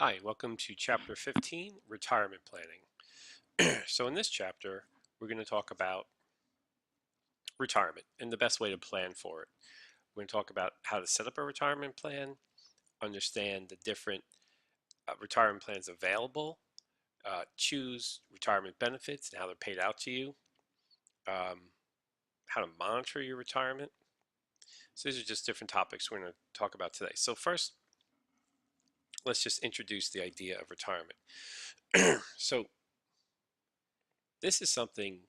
Hi, welcome to Chapter 15, Retirement Planning. So in this chapter, we're going to talk about retirement and the best way to plan for it. We're going to talk about how to set up a retirement plan, understand the different retirement plans available, choose retirement benefits and how they're paid out to you, um, how to monitor your retirement. So these are just different topics we're going to talk about today. So first, let's just introduce the idea of retirement. So this is something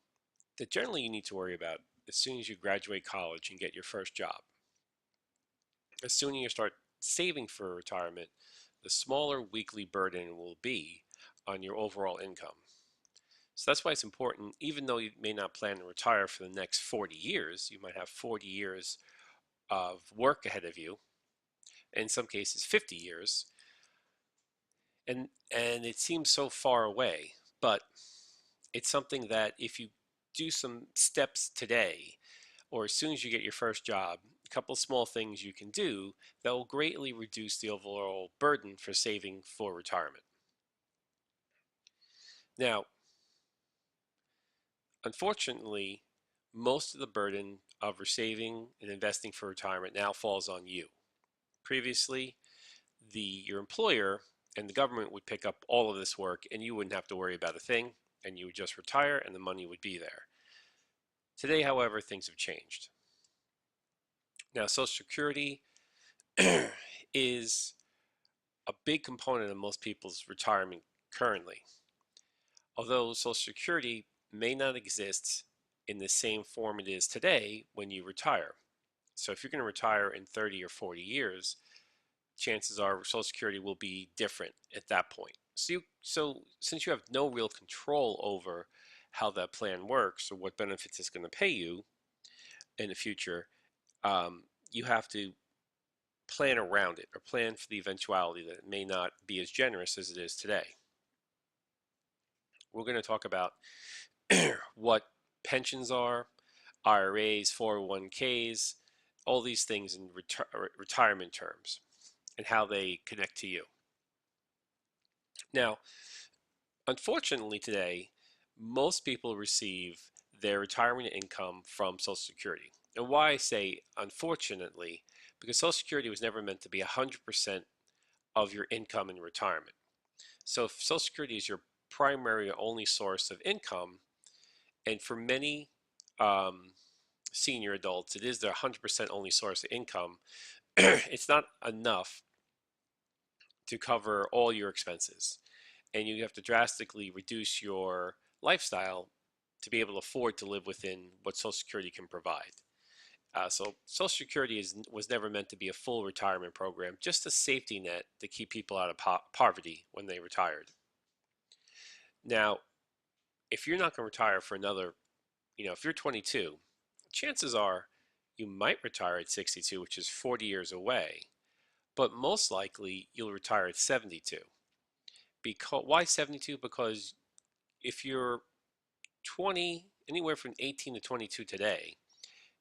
that generally you need to worry about as soon as you graduate college and get your first job. As soon as you start saving for retirement, the smaller weekly burden will be on your overall income. So that's why it's important, even though you may not plan to retire for the next 40 years, you might have 40 years of work ahead of you, in some cases 50 years, and it seems so far away, but it's something that if you do some steps today, or as soon as you get your first job, a couple of small things you can do that will greatly reduce the overall burden for saving for retirement. Now, unfortunately, most of the burden of saving and investing for retirement now falls on you. Previously, your employer and the government would pick up all of this work and you wouldn't have to worry about a thing, and you would just retire and the money would be there. Today, however, things have changed. Now, Social Security is a big component of most people's retirement currently. Although Social Security may not exist in the same form it is today when you retire. So if you're going to retire in 30 or 40 years, chances are Social Security will be different at that point. So since you have no real control over how that plan works or what benefits it's going to pay you in the future, you have to plan around it or plan for the eventuality that it may not be as generous as it is today. We're going to talk about what pensions are, IRAs, 401ks, all these things in retirement terms and how they connect to you. Now, unfortunately today, most people receive their retirement income from Social Security. And why I say unfortunately, because Social Security was never meant to be 100% of your income in retirement. So if Social Security is your primary or only source of income, and for many senior adults, it is their 100% only source of income, it's not enough to cover all your expenses. And you have to drastically reduce your lifestyle to be able to afford to live within what Social Security can provide. So Social Security was never meant to be a full retirement program, just a safety net to keep people out of poverty when they retired. Now, if you're not going to retire for another, if you're 22, chances are you might retire at 62, which is 40 years away, but most likely you'll retire at 72. Why 72? Because if you're 20, anywhere from 18 to 22 today,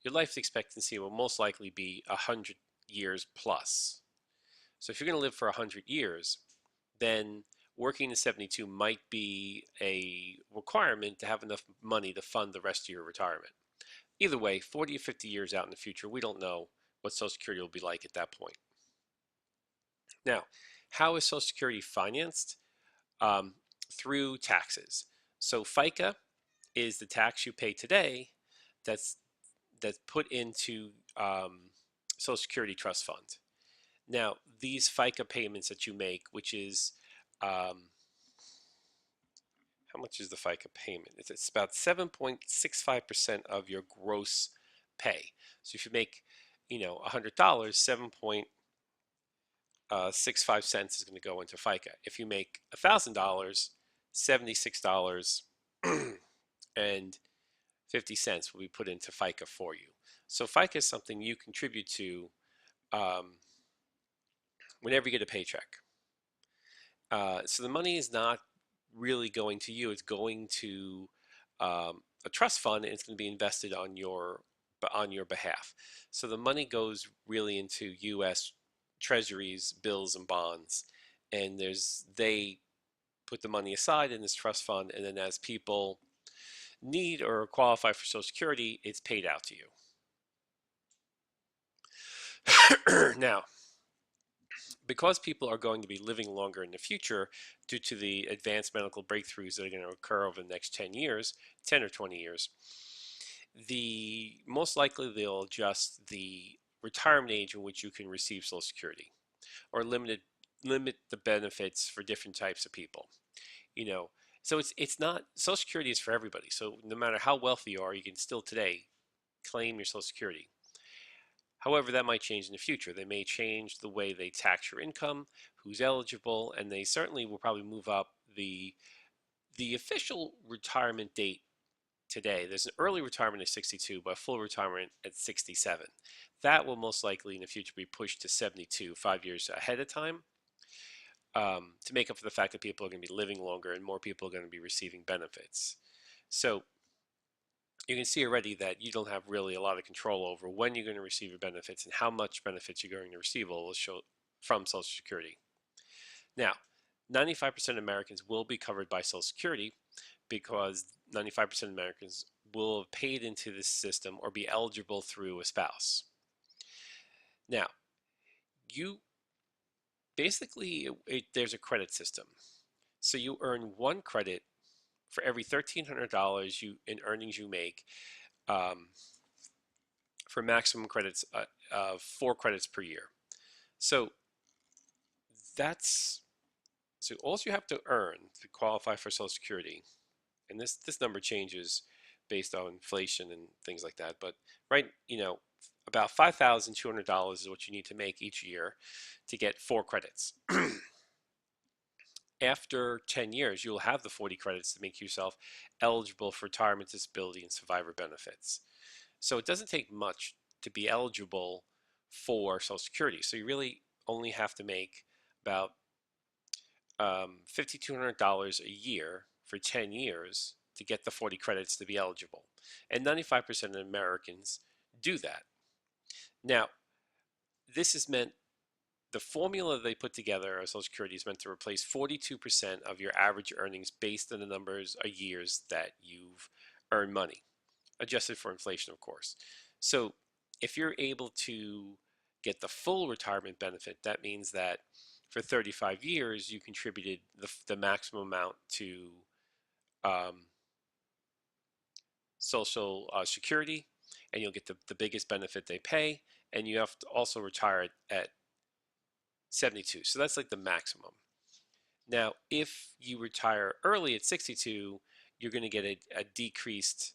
your life expectancy will most likely be 100 years plus. So if you're going to live for 100 years, then working to 72 might be a requirement to have enough money to fund the rest of your retirement. Either way, 40 or 50 years out in the future, we don't know what Social Security will be like at that point. Now, how is Social Security financed? Through taxes. So FICA is the tax you pay today that's put into Social Security Trust Fund. Now, these FICA payments that you make, which is how much is the FICA payment? It's about 7.65% of your gross pay. So if you make, $100, 7.65 cents is going to go into FICA. If you make $1,000, $76 and 50 cents will be put into FICA for you. So FICA is something you contribute to whenever you get a paycheck. So the money is not really going to you. It's going to a trust fund, and it's going to be invested on your behalf. So the money goes really into U.S. treasuries, bills, and bonds, and they put the money aside in this trust fund, and then as people need or qualify for Social Security, it's paid out to you. Now, because people are going to be living longer in the future due to the advanced medical breakthroughs that are going to occur over the next 10 years, 10 or 20 years, the most likely they'll adjust the retirement age in which you can receive Social Security, or limit the benefits for different types of people. You know, so it's not, Social Security is for everybody. So no matter how wealthy you are, you can still today claim your Social Security. However, that might change in the future. They may change the way they tax your income, who's eligible, and they certainly will probably move up the official retirement date today. There's an early retirement at 62, but full retirement at 67. That will most likely in the future be pushed to 72, 5 years ahead of time, to make up for the fact that people are going to be living longer and more people are going to be receiving benefits. So you can see already that you don't have really a lot of control over when you're going to receive your benefits and how much benefits you're going to receive from Social Security. Now, 95% of Americans will be covered by Social Security because 95% of Americans will have paid into this system or be eligible through a spouse. Now, you basically, there's a credit system. So you earn one credit for every $1,300 in earnings you make, um, for maximum credits of 4 credits per year. So that's so all you have to earn to qualify for Social Security, and this number changes based on inflation and things like that. But right, about $5,200 is what you need to make each year to get 4 credits. After 10 years, you'll have the 40 credits to make yourself eligible for retirement, disability, and survivor benefits. So it doesn't take much to be eligible for Social Security. So you really only have to make about $5,200 a year for 10 years to get the 40 credits to be eligible. And 95% of Americans do that. Now, this is meant, the formula they put together of Social Security is meant to replace 42% of your average earnings based on the numbers of years that you've earned money, adjusted for inflation, of course. So if you're able to get the full retirement benefit, that means that for 35 years you contributed the maximum amount to um, Social Security, and you'll get the biggest benefit they pay, and you have to also retire at 72. So that's like the maximum. Now, if you retire early at 62, you're going to get a decreased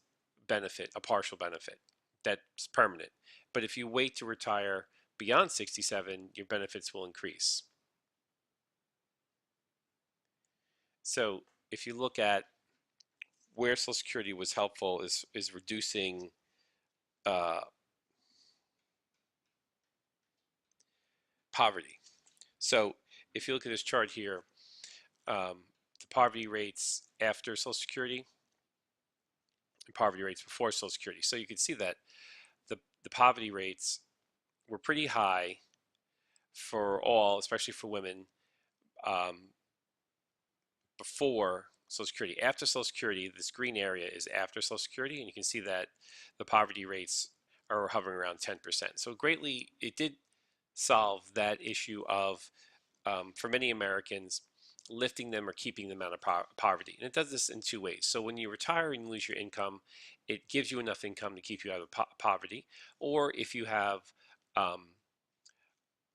benefit, a partial benefit that's permanent. But if you wait to retire beyond 67, your benefits will increase. So if you look at where Social Security was helpful is reducing uh, poverty. So if you look at this chart here, the poverty rates after Social Security and poverty rates before Social Security. So you can see that the poverty rates were pretty high for all, especially for women, um, before Social Security. After Social Security, this green area is after Social Security, and you can see that the poverty rates are hovering around 10%. So greatly, it did solve that issue of, for many Americans, lifting them or keeping them out of poverty. And it does this in two ways. So when you retire and lose your income, it gives you enough income to keep you out of poverty. Or if you have um,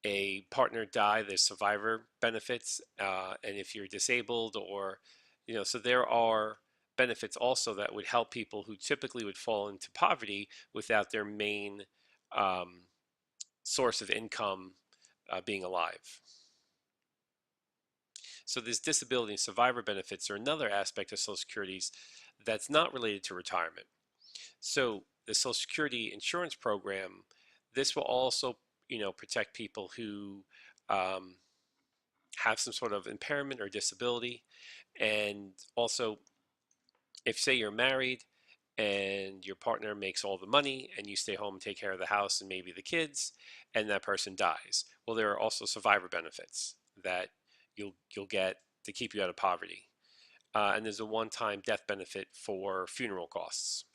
a partner die, there's survivor benefits, and if you're disabled, or so there are benefits also that would help people who typically would fall into poverty without their main um, source of income being alive. So this disability and survivor benefits are another aspect of Social Security's that's not related to retirement. So the Social Security insurance program, this will also protect people who um, have some sort of impairment or disability. And also, if say you're married and your partner makes all the money and you stay home and take care of the house and maybe the kids, and that person dies, well, there are also survivor benefits that you'll get to keep you out of poverty. And there's a one-time death benefit for funeral costs.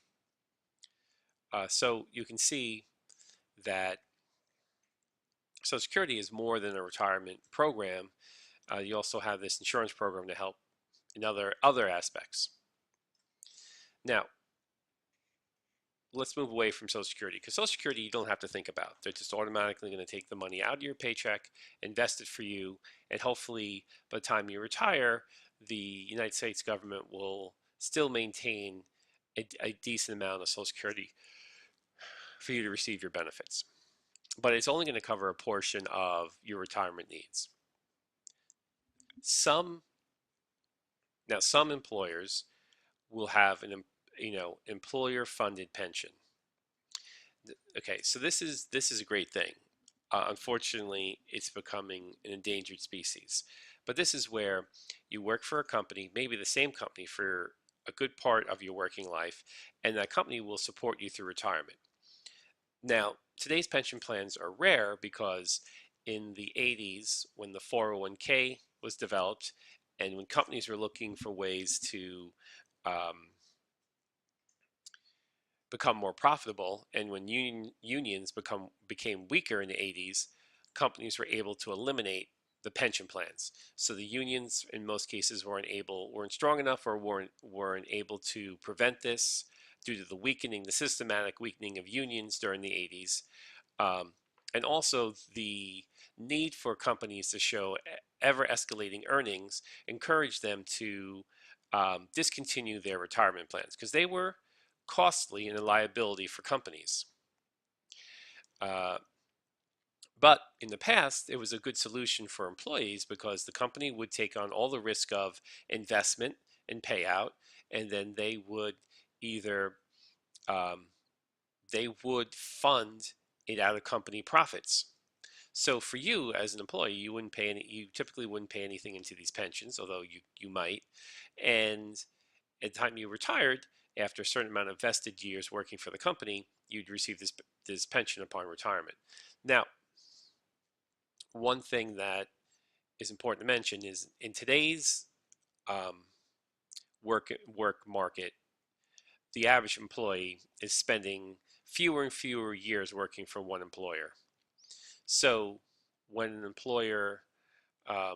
So you can see that Social Security is more than a retirement program. You also have this insurance program to help in other aspects. Now, let's move away from Social Security, because Social Security you don't have to think about. They're just automatically going to take the money out of your paycheck, invest it for you, and hopefully by the time you retire, the United States government will still maintain a decent amount of Social Security for you to receive your benefits. But it's only going to cover a portion of your retirement needs. Some employers will have an employer funded pension. Okay, so this is a great thing. Unfortunately, it's becoming an endangered species. But this is where you work for a company, maybe the same company, for a good part of your working life, and that company will support you through retirement. Now, today's pension plans are rare because in the 80s, when the 401k was developed, and when companies were looking for ways to become more profitable, and when unions became weaker in the 80s, companies were able to eliminate the pension plans. So the unions, in most cases, weren't strong enough, or weren't able to prevent this due to the systematic weakening of unions during the 80s, and also the need for companies to show ever escalating earnings encouraged them to discontinue their retirement plans, because they were costly and a liability for companies. But in the past, it was a good solution for employees, because the company would take on all the risk of investment and payout, and then they would either fund it out of company profits. So for you as an employee, you typically wouldn't pay anything into these pensions, although you might. And at the time you retired, after a certain amount of vested years working for the company, you'd receive this pension upon retirement. Now, one thing that is important to mention is, in today's work market, the average employee is spending fewer and fewer years working for one employer. So when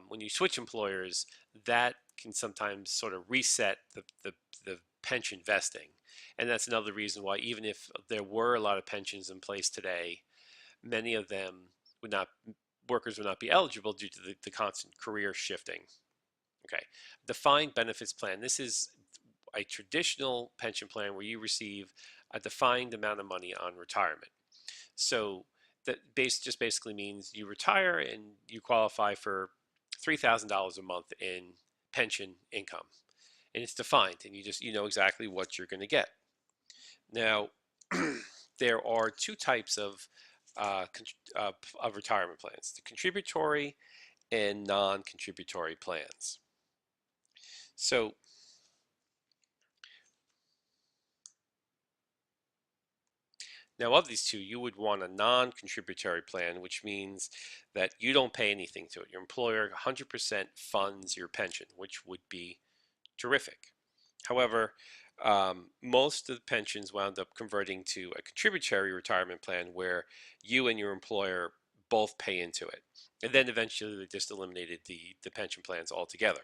when you switch employers, that can sometimes sort of reset the pension vesting. And that's another reason why, even if there were a lot of pensions in place today, many of them workers would not be eligible due to the constant career shifting. Okay, defined benefits plan. This is a traditional pension plan where you receive a defined amount of money on retirement. So that just basically means you retire and you qualify for $3,000 a month in pension income, and it's defined, and you know exactly what you're going to get. Now, there are two types of retirement plans: the contributory and non-contributory plans. So now, of these two, you would want a non-contributory plan, which means that you don't pay anything to it. Your employer 100% funds your pension, which would be terrific. However, most of the pensions wound up converting to a contributory retirement plan, where you and your employer both pay into it. And then eventually they just eliminated the pension plans altogether.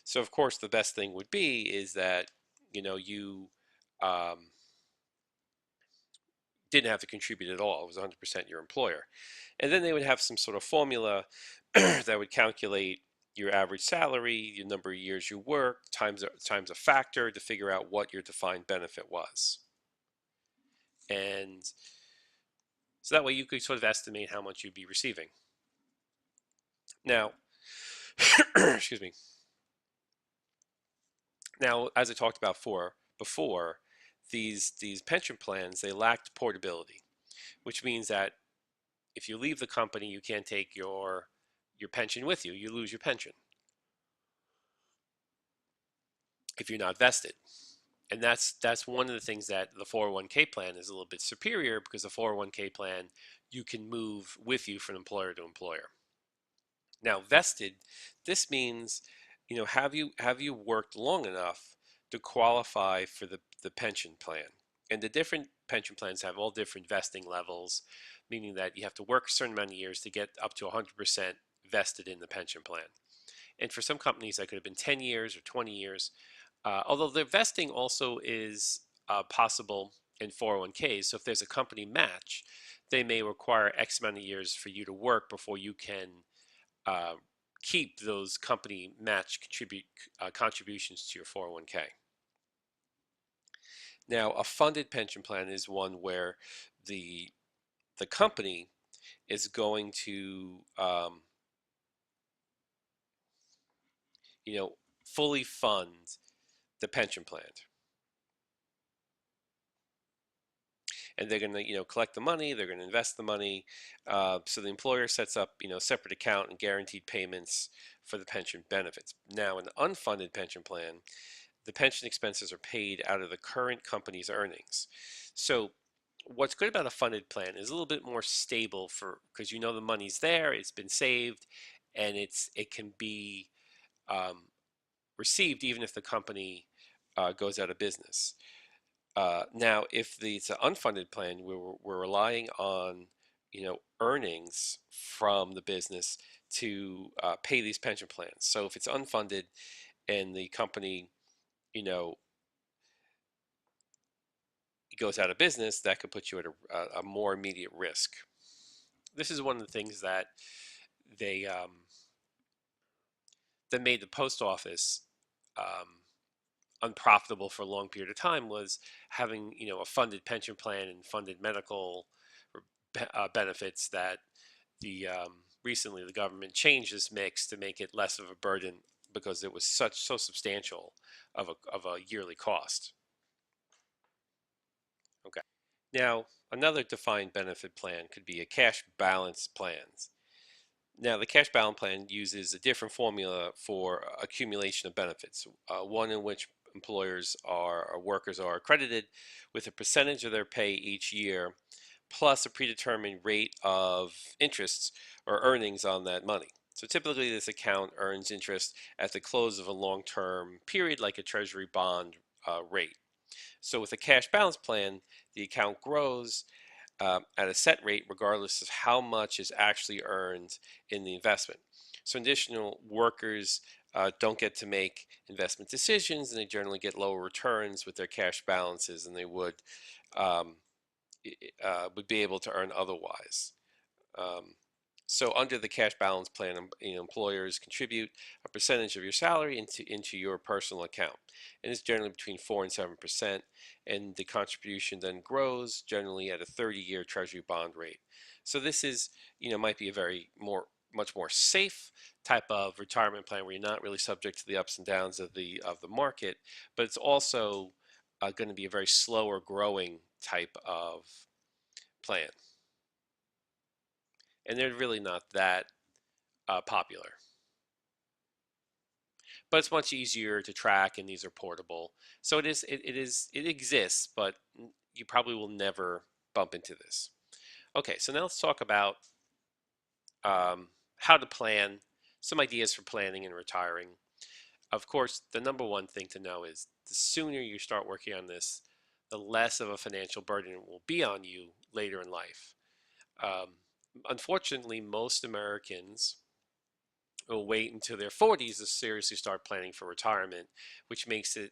So of course the best thing would be is that you didn't have to contribute at all. It was 100% your employer. And then they would have some sort of formula that would calculate your average salary, the number of years you worked, times a factor to figure out what your defined benefit was. And so that way you could sort of estimate how much you'd be receiving. Now, excuse me. Now, as I talked about before, these pension plans, they lacked portability, which means that if you leave the company, you can't take your pension with you. You lose your pension if you're not vested. And that's one of the things that the 401k plan is a little bit superior, because the 401k plan you can move with you from employer to employer. Now, vested, this means, have you worked long enough to qualify for the pension plan? And the different pension plans have all different vesting levels, meaning that you have to work a certain amount of years to get up to 100% vested in the pension plan. And for some companies, that could have been 10 years or 20 years. Although the vesting also is possible in 401ks. So if there's a company match, they may require X amount of years for you to work before you can uh, keep those company match contributions to your 401k. Now, a funded pension plan is one where the the company is going to you know fully fund the pension plan, and they're going to collect the money, they're going to invest the money. So the employer sets up separate account and guaranteed payments for the pension benefits. Now, an unfunded pension plan, the pension expenses are paid out of the current company's earnings. So what's good about a funded plan is a little bit more stable, for because the money's there, it's been saved, and it can be um, received even if the company goes out of business. Now, if it's an unfunded plan, we're relying on earnings from the business to pay these pension plans. So if it's unfunded and the company you know goes out of business, that could put you at a more immediate risk. This is one of the things they that made the post office um, unprofitable for a long period of time, was having a funded pension plan and funded medical benefits that the recently the government changed this mix to make it less of a burden because it was so substantial of a yearly cost. Okay. Now, another defined benefit plan could be a cash balance plan. Now, the cash balance plan uses a different formula for accumulation of benefits, one in which employers or workers are accredited with a percentage of their pay each year, plus a predetermined rate of interest or earnings on that money. So typically, this account earns interest at the close of a long-term period, like a treasury bond rate. So with a cash balance plan, the account grows at a set rate regardless of how much is actually earned in the investment. So additional workers don't get to make investment decisions, and they generally get lower returns with their cash balances than they um, would be able to earn otherwise. Um, so under the cash balance plan, employers contribute a percentage of your salary into your personal account, and it's generally between 4 and 7%. And the contribution then grows, generally at a 30-year Treasury bond rate. So this is, might be a much more safe type of retirement plan where you're not really subject to the ups and downs of the market, but it's also going to be a very slower growing type of plan, and they're really not that popular. But it's much easier to track, and these are portable. So it exists, but you probably will never bump into this. Okay, so now let's talk about how to plan, some ideas for planning and retiring. Of course, the number one thing to know is the sooner you start working on this, the less of a financial burden it will be on you later in life. Um, Unfortunately, most Americans will wait until their 40s to seriously start planning for retirement, which makes it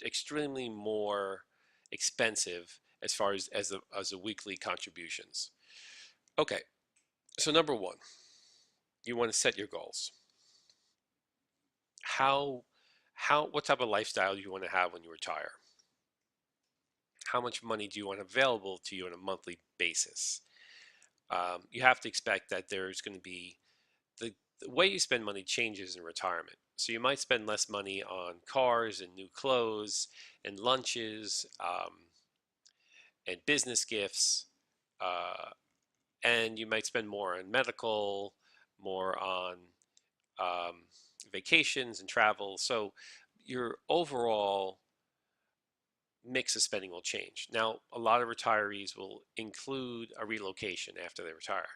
extremely more expensive as far as the weekly contributions. Okay, so number one, you want to set your goals. How what type of lifestyle do you want to have when you retire? How much money do you want available to you on a monthly basis? You have to expect that there's going to be the way you spend money changes in retirement. So you might spend less money on cars and new clothes and lunches and business gifts, uh, and you might spend more on medical, more on um, vacations and travel. So your overall mix of spending will change. Now, a lot of retirees will include a relocation after they retire.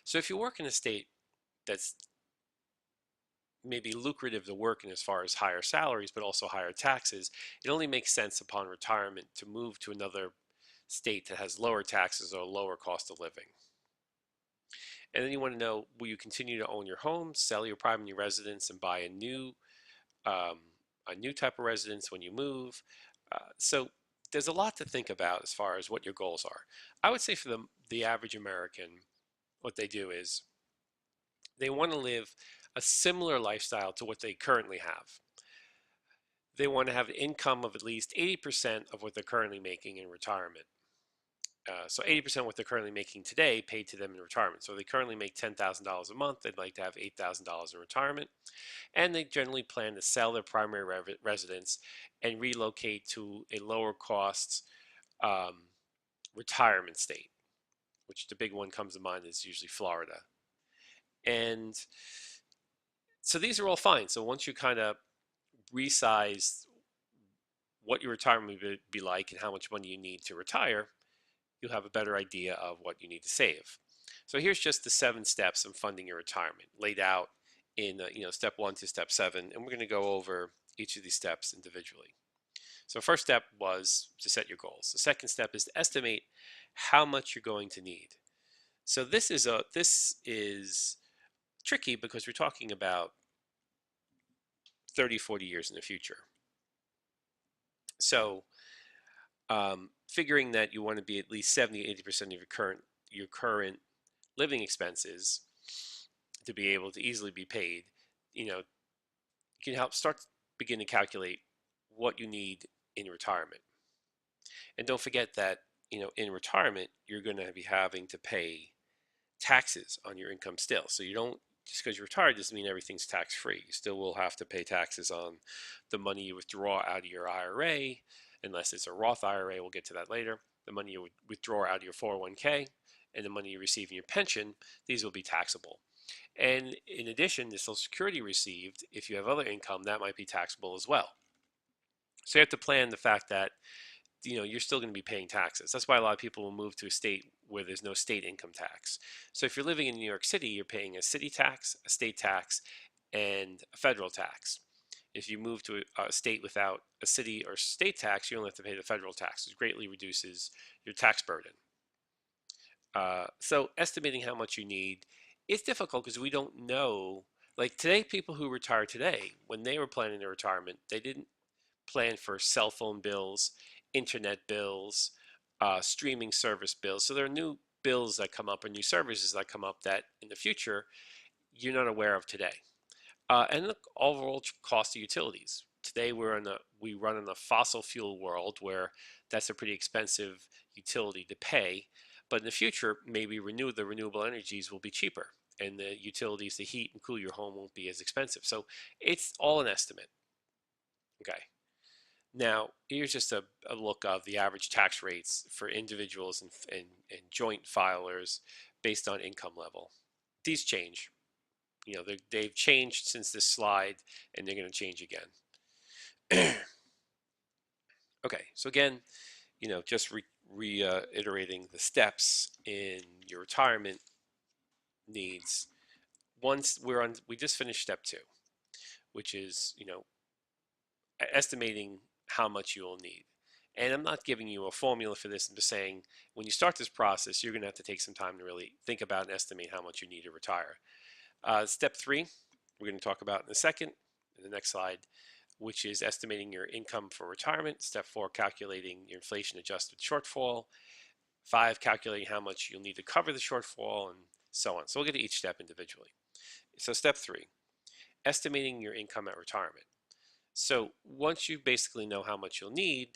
So if you work in a state that's maybe lucrative to work in as far as higher salaries, but also higher taxes, it only makes sense upon retirement to move to another state that has lower taxes or lower cost of living. And then you want to know, will you continue to own your home, sell your primary residence, and buy um, a new type of residence when you move? So there's a lot to think about as far as what your goals are. I would say for the average American, what they do is they want to live a similar lifestyle to what they currently have. They want to have an income of at least 80% of what they're currently making in retirement. So 80% what they're currently making today paid to them in retirement. So they currently make $10,000 a month. They'd like to have $8,000 in retirement. And they generally plan to sell their primary residence and relocate to a lower cost um, retirement state, which the big one comes to mind is usually Florida. And so these are all fine. So once you kind of resize what your retirement would be like and how much money you need to retire, you'll have a better idea of what you need to save. So here's just the 7 steps in funding your retirement laid out in step 1 to step 7, and we're going to go over each of these steps individually. So first step was to set your goals. The second step is to estimate how much you're going to need. So this is tricky because we're talking about 30, 40 years in the future. So figuring that you want to be at least 70, 80% of your current living expenses to be able to easily be paid, can help begin to calculate what you need in retirement. And don't forget that, in retirement, you're going to be having to pay taxes on your income still. So you don't, just because you're retired doesn't mean everything's tax free. You still will have to pay taxes on the money you withdraw out of your IRA, unless it's a Roth IRA. We'll get to that later. The money you withdraw out of your 401k and the money you receive in your pension, these will be taxable. And in addition, the Social Security received, if you have other income, that might be taxable as well. So you have to plan the fact that you're still going to be paying taxes. That's why a lot of people will move to a state where there's no state income tax. So if you're living in New York City, you're paying a city tax, a state tax, and a federal tax. If you move to a state without a city or state tax, you only have to pay the federal tax. It greatly reduces your tax burden. So estimating how much you need is difficult because we don't know. Like today, people who retire today, when they were planning their retirement, they didn't plan for cell phone bills, internet bills, streaming service bills. So there are new bills that come up and new services that come up that in the future you're not aware of today. And the overall cost of utilities. Today we run in a fossil fuel world where that's a pretty expensive utility to pay. But in the future, maybe the renewable energies will be cheaper, and the utilities to heat and cool your home won't be as expensive. So it's all an estimate. Okay. Now, here's just a look of the average tax rates for individuals and joint filers based on income level. These change. They've changed since this slide, and they're going to change again. Okay, so again, just reiterating the steps in your retirement needs. Once we just finished step 2, which is, estimating how much you will need. And I'm not giving you a formula for this. I'm just saying when you start this process, you're going to have to take some time to really think about and estimate how much you need to retire. Step 3, we're going to talk about in a second, in the next slide, which is estimating your income for retirement. Step 4, calculating your inflation adjusted shortfall. 5, calculating how much you'll need to cover the shortfall, and so on. So we'll get to each step individually. So step 3, estimating your income at retirement. So once you basically know how much you'll need,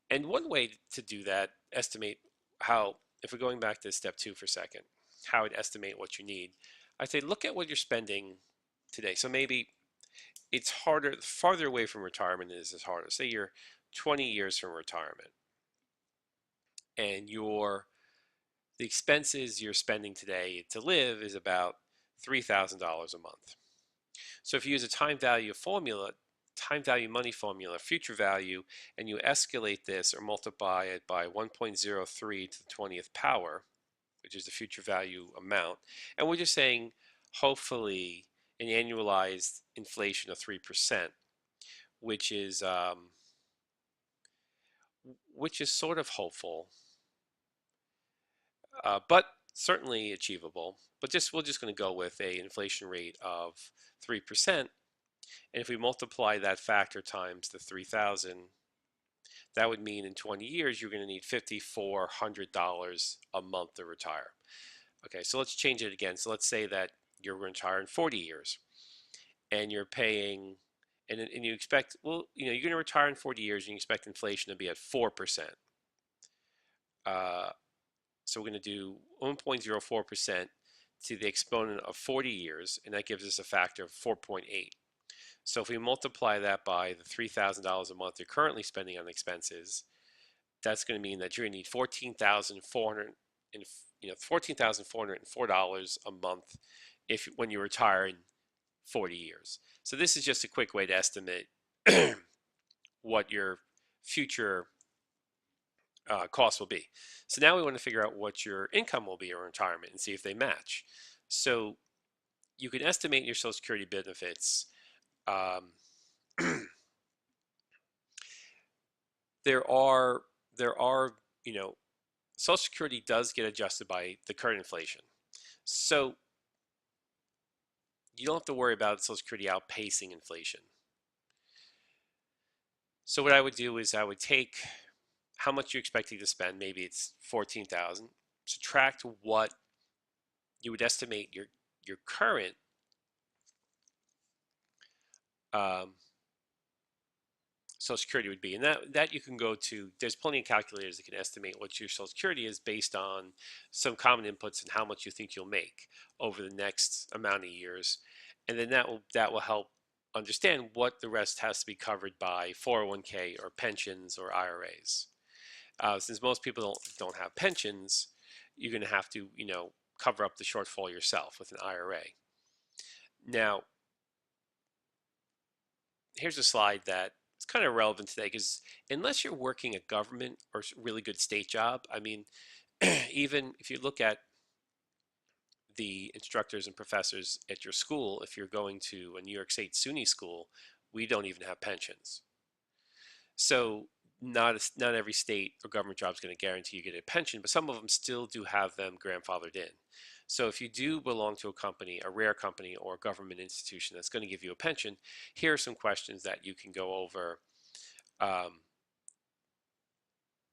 and one way to do that, estimate how, if we're going back to step 2 for a second, how I'd estimate what you need, I'd say look at what you're spending today. So maybe it's harder, the farther away from retirement is harder. Say you're 20 years from retirement and the expenses you're spending today to live is about $3,000 a month. So if you use a time value money formula, future value, and you escalate this or multiply it by 1.03 to the 20th power, which is the future value amount, and we're just saying hopefully an annualized inflation of 3%, which is um, which is sort of hopeful, but certainly achievable. But we're just going to go with a inflation rate of 3%, and if we multiply that factor times the 3,000, that would mean in 20 years you're going to need $5,400 a month to retire. Okay, so let's change it again. So let's say that you're going to retire in 40 years, and you're paying, and you expect, well, you're going to retire in 40 years, and you expect inflation to be at 4%. Uh, so we're going to do 1.04% to the exponent of 40 years, and that gives us a factor of 4.8. So if we multiply that by the $3,000 a month you're currently spending on expenses, that's going to mean that you're going to need $14,404 a month when you retire in 40 years. So this is just a quick way to estimate what your future costs will be. So now we want to figure out what your income will be in retirement and see if they match. So you can estimate your Social Security benefits. Um, there are there are Social Security does get adjusted by the current inflation, so you don't have to worry about Social Security outpacing inflation. So what I would do is I would take how much you're expecting to spend. Maybe it's 14,000. Subtract what you would estimate your current um, Social Security would be, and that you can go to. There's plenty of calculators that can estimate what your Social Security is based on some common inputs and how much you think you'll make over the next amount of years, and then that will help understand what the rest has to be covered by 401k or pensions or IRAs. Since most people don't have pensions, you're going to have to cover up the shortfall yourself with an IRA. Now, here's a slide that it's kind of relevant today because unless you're working a government or really good state job, I mean, even if you look at the instructors and professors at your school, if you're going to a New York State SUNY school, we don't even have pensions. So not every state or government job is going to guarantee you get a pension, but some of them still do have them grandfathered in. So if you do belong to a company, a rare company or a government institution that's going to give you a pension, here are some questions that you can go over um,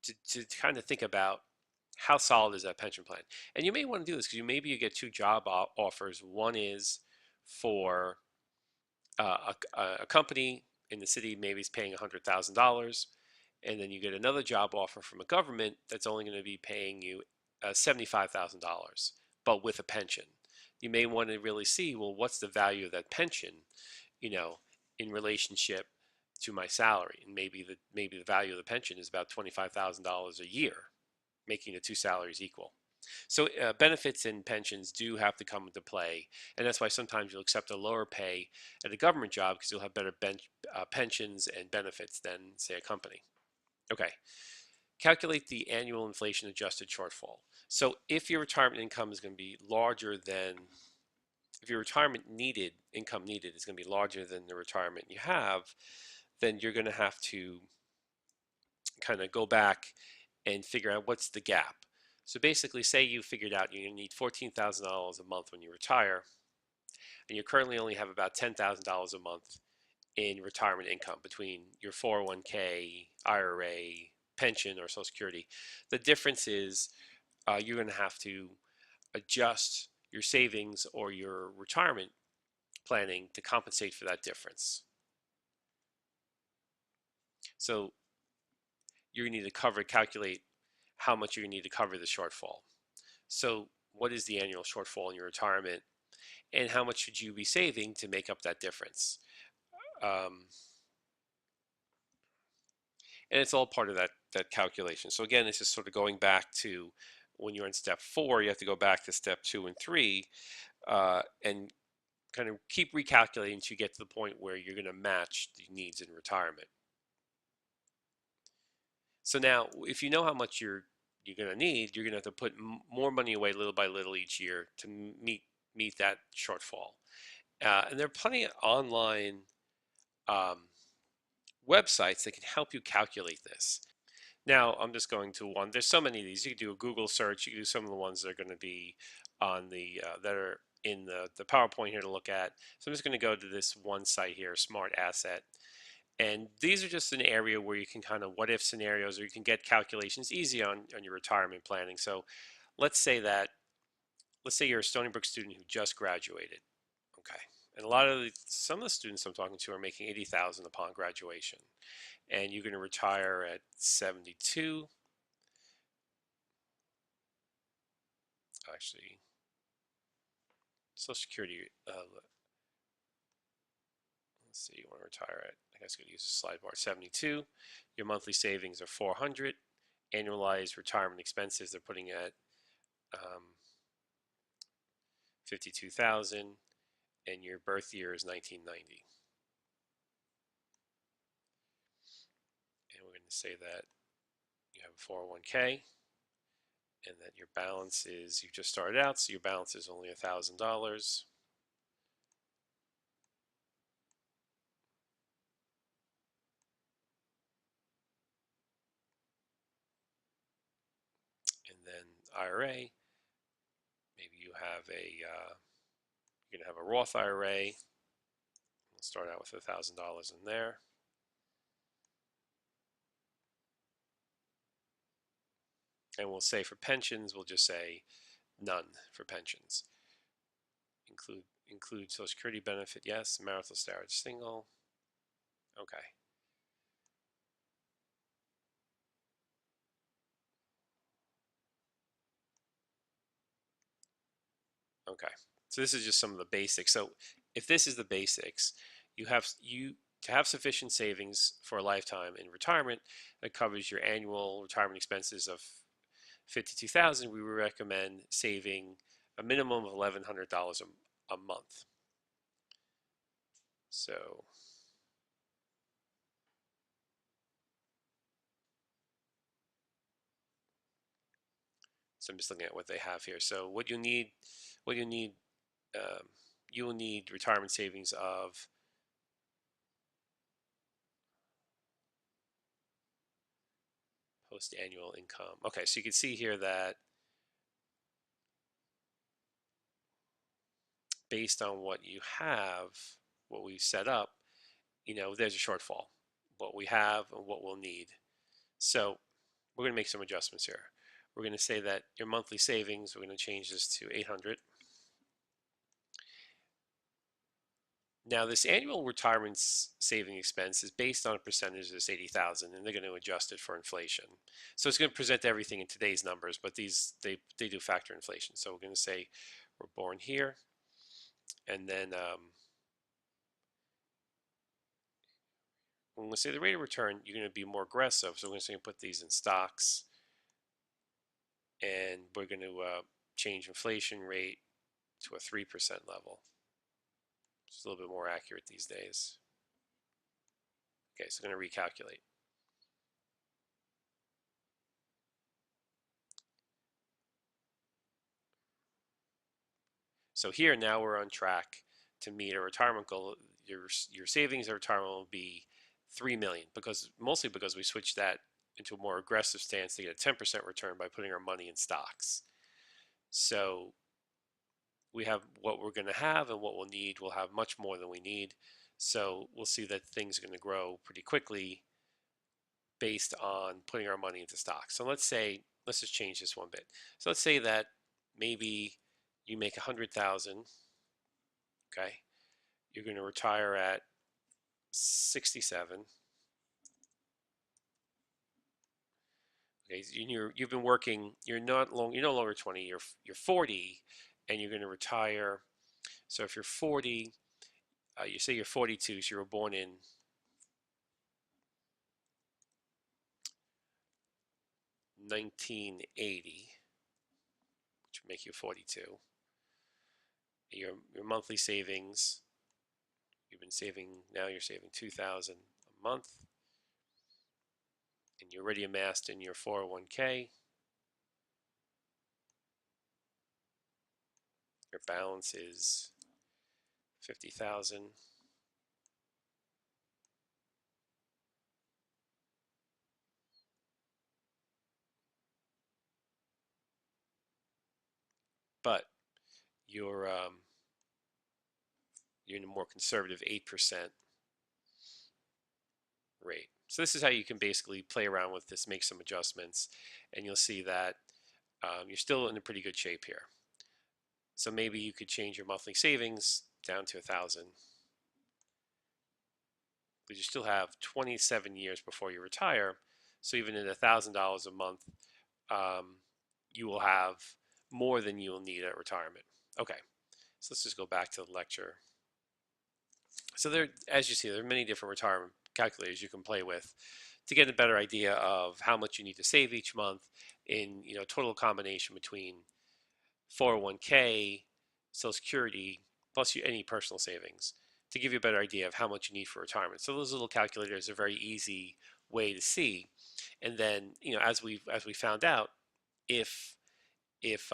to kind of think about how solid is that pension plan. And you may want to do this because maybe you get two job offers. One is for a company in the city, maybe it's paying $100,000, and then you get another job offer from a government that's only going to be paying you $75,000, but with a pension. You may want to really see, well, what's the value of that pension, in relationship to my salary, and maybe the value of the pension is about $25,000 a year, making the two salaries equal. So benefits and pensions do have to come into play, and that's why sometimes you'll accept a lower pay at a government job because you'll have better pensions and benefits than, say, a company. Okay, calculate the annual inflation adjusted shortfall. So if your retirement income is going to be larger than, if your retirement income needed is going to be larger than the retirement you have, then you're going to have to kind of go back and figure out what's the gap. So basically, say you figured out you're going to need $14,000 a month when you retire, and you currently only have about $10,000 a month in retirement income between your 401k, IRA, pension, or Social Security. The difference is you're going to have to adjust your savings or your retirement planning to compensate for that difference. So you're going to need to calculate how much you're going to need to cover the shortfall. So what is the annual shortfall in your retirement, and how much should you be saving to make up that difference? Um, and it's all part of that calculation. So again, this is sort of going back to when you're in step 4, you have to go back to step 2 and 3 and kind of keep recalculating until you get to the point where you're going to match the needs in retirement. So now, if you know how much you're going to need, you're going to have to put more money away little by little each year to meet that shortfall. And there are plenty of online um, websites that can help you calculate this. Now, I'm just going to one. There's so many of these. You can do a Google search. You can do some of the ones that are going to be on the that are in the PowerPoint here to look at. So I'm just going to go to this one site here, Smart Asset. And these are just an area where you can kind of what if scenarios, or you can get calculations easy on your retirement planning. So let's say that, let's say you're a Stony Brook student who just graduated. Okay. And some of the students I'm talking to are making 80,000 upon graduation. And you're going to retire at 72. Actually, Social Security, let's see, you want to retire at, I guess I'm going to use a slide bar, 72. Your monthly savings are 400. Annualized retirement expenses, they're putting at 52,000, and your birth year is 1990. And we're going to say that you have a 401k, and that your balance is, you've just started out, so your balance is only $1,000. And then IRA, maybe you have you're going to have a Roth IRA. We'll start out with $1,000 in there. And we'll say for pensions, we'll just say none for pensions. Include Social Security benefit, yes. Marital status, single. Okay. Okay. So this is just some of the basics. So if this is the basics, to have sufficient savings for a lifetime in retirement that covers your annual retirement expenses of 52,000, we would recommend saving a minimum of $1,100 a month. So I'm just looking at what they have here. So what you need, um, you will need retirement savings of post-annual income. Okay, so you can see here that based on what you have, what we've set up, there's a shortfall, what we have and what we'll need. So we're going to make some adjustments here. We're going to say that your monthly savings, we're going to change this to 800. Now this annual retirement saving expense is based on a percentage of this 80,000, and they're going to adjust it for inflation. So it's going to present everything in today's numbers, but they do factor inflation. So we're going to say we're born here, and then when we say the rate of return, you're going to be more aggressive. So we're going to say put these in stocks, and we're going to change inflation rate to a 3% level. It's a little bit more accurate these days. Okay, so I'm going to recalculate. So here now we're on track to meet a retirement goal. Your savings at retirement will be 3 million, mostly because we switched that into a more aggressive stance to get a 10% return by putting our money in stocks. So we have what we're going to have, and what we'll need. We'll have much more than we need. So we'll see that things are going to grow pretty quickly based on putting our money into stocks. So let's just change this one bit. So let's say that maybe you make 100,000. Okay, you're going to retire at 67. Okay, you've been working. You're no longer 20. You're 40, and you're going to retire. So if you're 40, you say you're 42, so you were born in 1980, which would make you 42. Your monthly savings, you've been saving, now you're saving 2,000 a month, and you're already amassed in your 401k. Your balance is 50,000. But you're you're in a more conservative 8% rate. So this is how you can basically play around with this, make some adjustments, and you'll see that you're still in a pretty good shape here. So maybe you could change your monthly savings down to 1,000, but you still have 27 years before you retire. So even at $1,000 a month, um, you will have more than you will need at retirement. Okay, so let's just go back to the lecture. So there, as you see, there are many different retirement calculators you can play with to get a better idea of how much you need to save each month in total combination between 401k, Social Security, plus any personal savings to give you a better idea of how much you need for retirement. So those little calculators are a very easy way to see. And then, as we found out, if just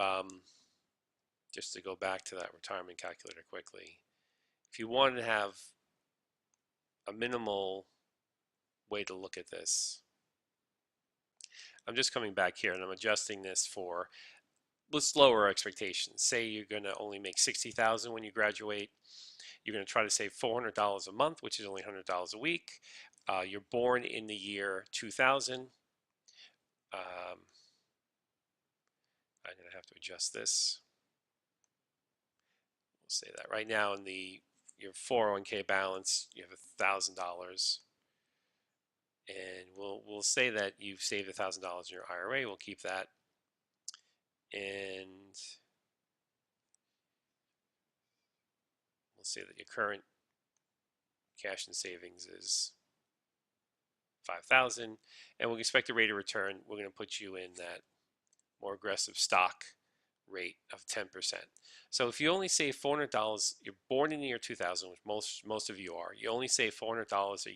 to go back to that retirement calculator quickly, if you want to have a minimal way to look at this, I'm just coming back here and I'm adjusting this for, let's lower our expectations. Say you're going to only make 60,000 when you graduate. You're going to try to save $400 a month, which is only $100 a week. You're born in the year 2000. I'm going to have to adjust this. We'll say that right now in your 401k balance, you have $1,000. And we'll say that you've saved $1,000 in your IRA. We'll keep that. And we'll say that your current cash and savings is 5,000, and we expect a rate of return. We're going to put you in that more aggressive stock rate of 10%. So if you only save $400, you're born in the year 2000, which most of you are. You only save $400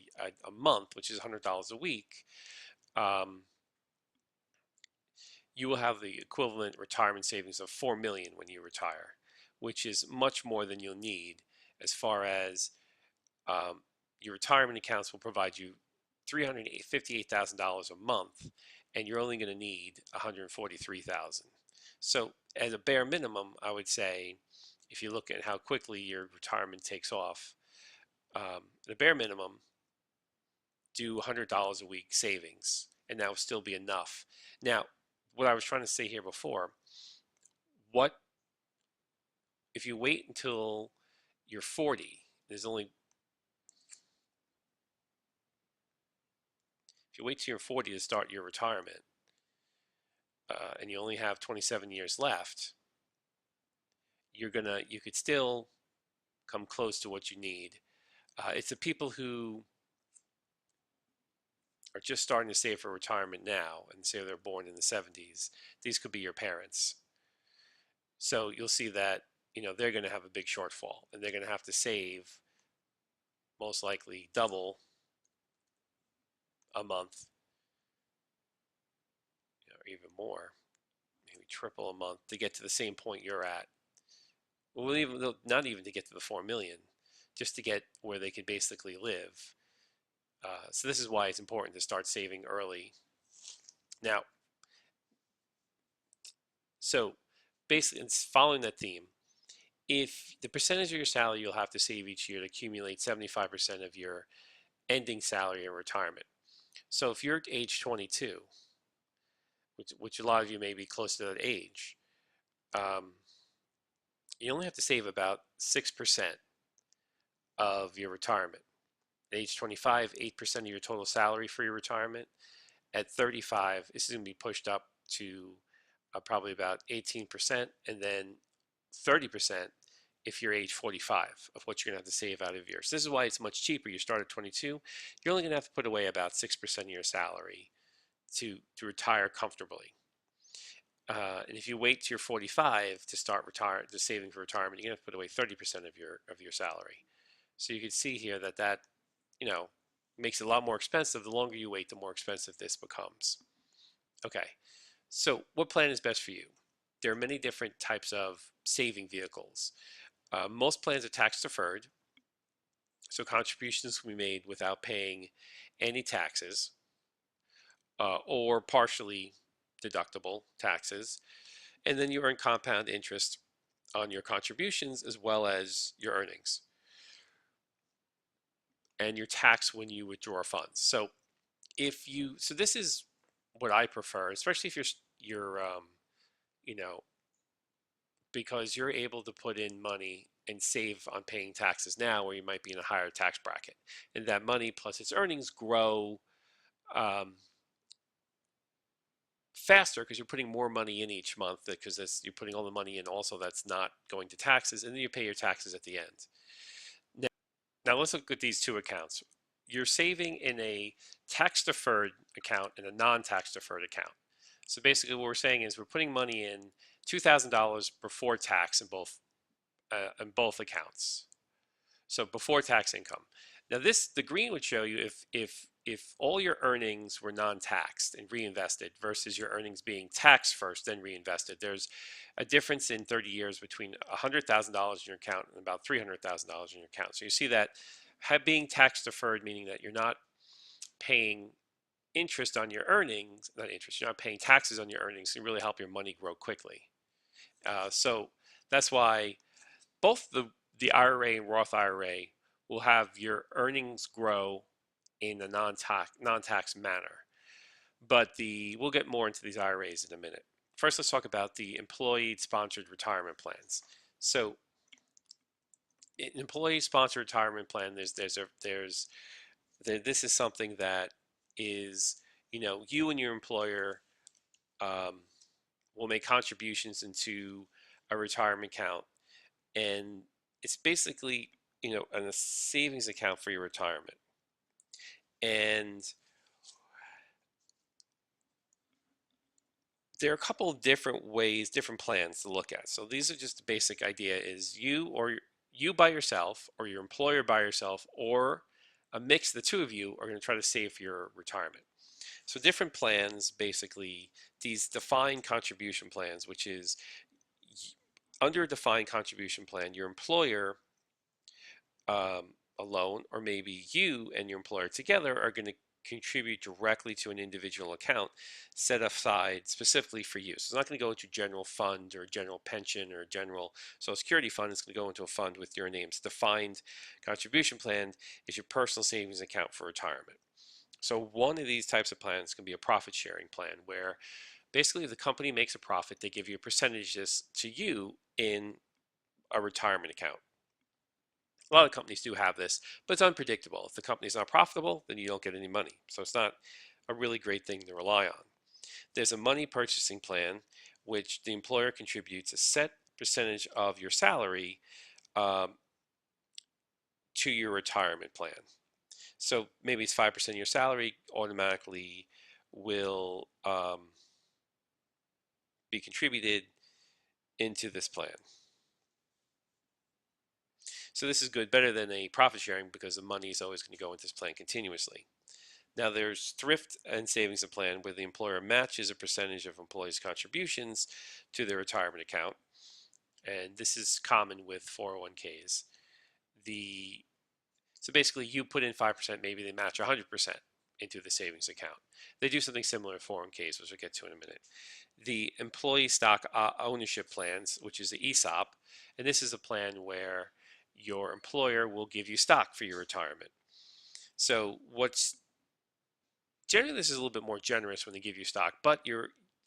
a month, which is $100 a week. You will have the equivalent retirement savings of $4 million when you retire, which is much more than you'll need as far as your retirement accounts will provide you $358,000 a month, and you're only going to need $143,000. So, as a bare minimum, I would say, if you look at how quickly your retirement takes off, the bare minimum, do $100 a week savings, and that will still be enough. Now, what I was trying to say here before, what if you wait until you're 40? If you wait till you're 40 to start your retirement, and you only have 27 years left, you could still come close to what you need. It's the people who are just starting to save for retirement now and say they're born in the 70s. These could be your parents. So you'll see that they're going to have a big shortfall, and they're going to have to save most likely double a month, or even more, maybe triple a month to get to the same point you're at. Well, not even to get to the 4 million, just to get where they could basically live. So this is why it's important to start saving early. Now, so basically, it's following that theme. If the percentage of your salary you'll have to save each year to accumulate 75% of your ending salary in retirement. So if you're at age 22, which a lot of you may be close to that age, you only have to save about 6% of your retirement. At age 25, 8% of your total salary for your retirement. At 35, this is going to be pushed up to probably about 18%, and then 30% if you're age 45 of what you're going to have to save out of yours. This is why it's much cheaper. You start at 22, you're only going to have to put away about 6% of your salary to retire comfortably. And if you wait till you're 45 to start saving for retirement, you're going to have to put away 30% of your salary. So you can see here that makes it a lot more expensive. The longer you wait, the more expensive this becomes. Okay, so what plan is best for you? There are many different types of saving vehicles. Most plans are tax deferred, so contributions can be made without paying any taxes or partially deductible taxes. And then you earn compound interest on your contributions as well as your earnings. And you're taxed when you withdraw funds. So so this is what I prefer, especially if you're you know, because you're able to put in money and save on paying taxes now, where you might be in a higher tax bracket, and that money plus its earnings grow um, faster because you're putting more money in each month, because you're putting all the money in also that's not going to taxes, and then you pay your taxes at the end. Now let's look at these two accounts. You're saving in a tax deferred account and a non-tax deferred account. So basically what we're saying is we're putting money in $2,000 before tax in both accounts. So before tax income. Now the green would show you if all your earnings were non-taxed and reinvested versus your earnings being taxed first then reinvested. There's a difference in 30 years between $100,000 in your account and about $300,000 in your account. So you see that being tax deferred, meaning that you're not paying interest on your earnings, not interest, you're not paying taxes on your earnings, can really help your money grow quickly. So that's why both the IRA and Roth IRA will have your earnings grow in a non-tax manner. But we'll get more into these IRAs in a minute. First, let's talk about the employee-sponsored retirement plans. So, an employee-sponsored retirement plan, this is something that is, you and your employer um, will make contributions into a retirement account, and it's basically, a savings account for your retirement. And there are a couple of different ways, different plans to look at. So these are just the basic idea is you by yourself or your employer by yourself or a mix of the two of you are going to try to save for your retirement. So different plans, basically these defined contribution plans, which is under a defined contribution plan, your employer alone, or maybe you and your employer together are going to contribute directly to an individual account set aside specifically for you. So it's not going to go into general fund or general pension or general Social Security fund. It's going to go into a fund with your name. It's defined contribution plan is your personal savings account for retirement. So one of these types of plans can be a profit sharing plan where basically the company makes a profit, they give you a percentage to you in a retirement account. A lot of companies do have this, but it's unpredictable. If the company's not profitable, then you don't get any money. So it's not a really great thing to rely on. There's a money purchasing plan, which the employer contributes a set percentage of your salary um, to your retirement plan. So maybe it's 5% of your salary automatically will be contributed into this plan. So this is good, better than a profit sharing because the money is always going to go into this plan continuously. Now there's thrift and savings plan where the employer matches a percentage of employees' contributions to their retirement account. And this is common with 401ks. So basically you put in 5%, maybe they match 100% into the savings account. They do something similar to 401ks, which we'll get to in a minute. The employee stock ownership plans, which is the ESOP, and this is a plan where your employer will give you stock for your retirement. So generally this is a little bit more generous when they give you stock, but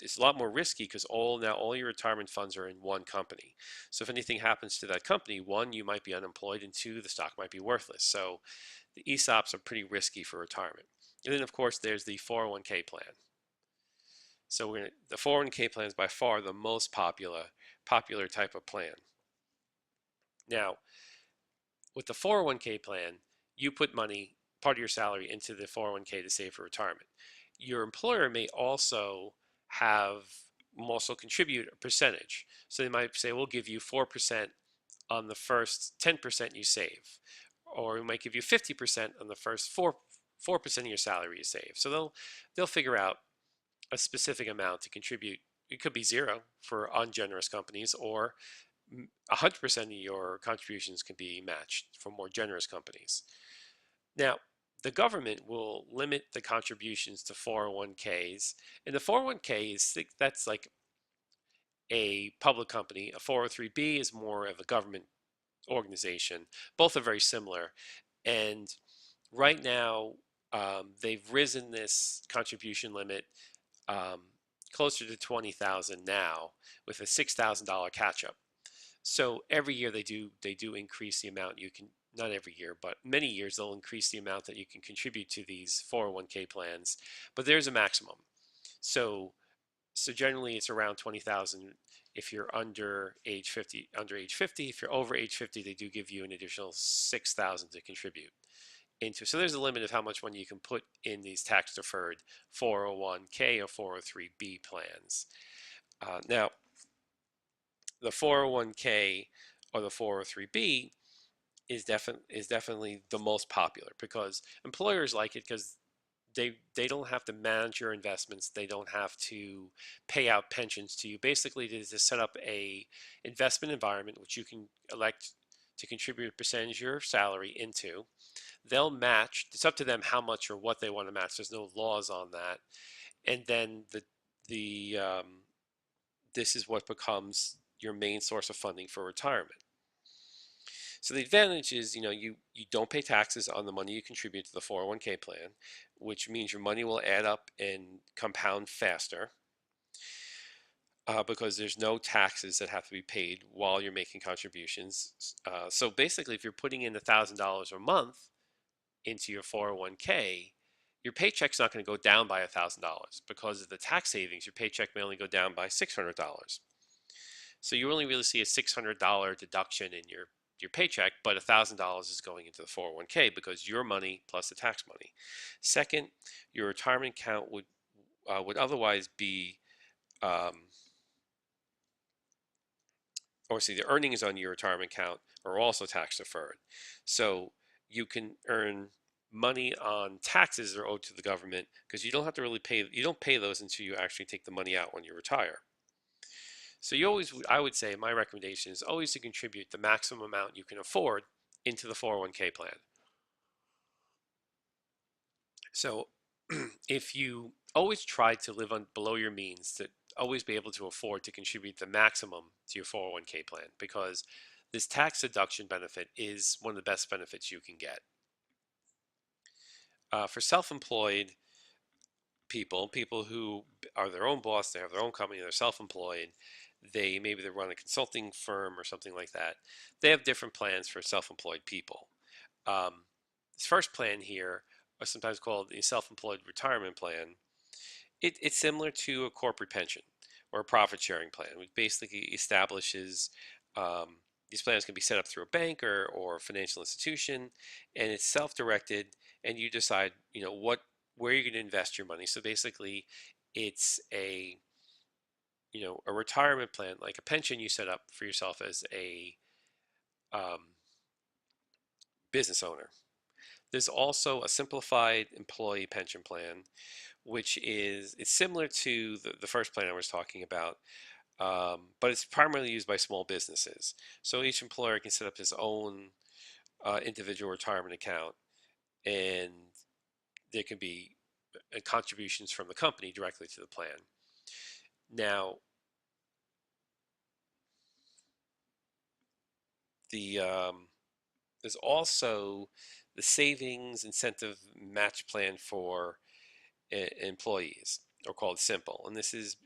it's a lot more risky because now all your retirement funds are in one company. So if anything happens to that company, one, you might be unemployed, and two, the stock might be worthless. So the ESOPs are pretty risky for retirement. And then of course there's the 401k plan. So the 401k plan is by far the most popular type of plan. Now, with the 401k plan, you put money, part of your salary, into the 401k to save for retirement. Your employer may also contribute a percentage. So they might say, we'll give you 4% on the first 10% you save, or we might give you 50% on the first 4% of your salary you save. So they'll figure out a specific amount to contribute. It could be zero for ungenerous companies, or 100% of your contributions can be matched from more generous companies. Now, the government will limit the contributions to 401ks, and the 401k that's like a public company. A 403b is more of a government organization. Both are very similar, and right now they've risen this contribution limit um, closer to 20,000 now, with a $6,000 catch up. So every year they do increase the amount you can, not every year, but many years they'll increase the amount that you can contribute to these 401k plans, but there's a maximum. So so generally it's around 20,000 if you're under age 50. If you're over age 50, they do give you an additional 6,000 to contribute into. So there's a limit of how much money you can put in these tax deferred 401k or 403b plans. Now, the 401k or the 403b is definitely the most popular because employers like it because they don't have to manage your investments. They don't have to pay out pensions to you. Basically, it is to set up a investment environment which you can elect to contribute a percentage of your salary into. They'll match. It's up to them how much or what they want to match. There's no laws on that. And then the this is what becomes your main source of funding for retirement. So the advantage is, you don't pay taxes on the money you contribute to the 401k plan, which means your money will add up and compound faster because there's no taxes that have to be paid while you're making contributions. So basically, if you're putting in $1,000 a month into your 401k, your paycheck's not going to go down by $1,000 because of the tax savings. Your paycheck may only go down by $600. So you only really see a $600 deduction in your paycheck, but $1,000 is going into the 401k because your money plus the tax money. Second, your retirement account would otherwise be, or see, the earnings on your retirement account are also tax deferred. So you can earn money on taxes that are owed to the government because you don't have to really pay. You don't pay those until you actually take the money out when you retire. So I would say my recommendation is always to contribute the maximum amount you can afford into the 401k plan. So if you always try to live below your means, to always be able to afford to contribute the maximum to your 401k plan, because this tax deduction benefit is one of the best benefits you can get. For self-employed people who are their own boss, they have their own company, they're self-employed, maybe they run a consulting firm or something like that. They have different plans for self-employed people. This first plan here, or sometimes called the self-employed retirement plan, it's similar to a corporate pension or a profit sharing plan, which basically establishes these plans can be set up through a bank or financial institution, and it's self-directed, and you decide, where you're going to invest your money. So basically, it's a retirement plan, like a pension you set up for yourself as a um, business owner. There's also a simplified employee pension plan, which it's similar to the first plan I was talking about, but it's primarily used by small businesses. So each employer can set up his own individual retirement account, and there can be contributions from the company directly to the plan. Now, the there's also the savings incentive match plan for employees, or called Simple. And this is,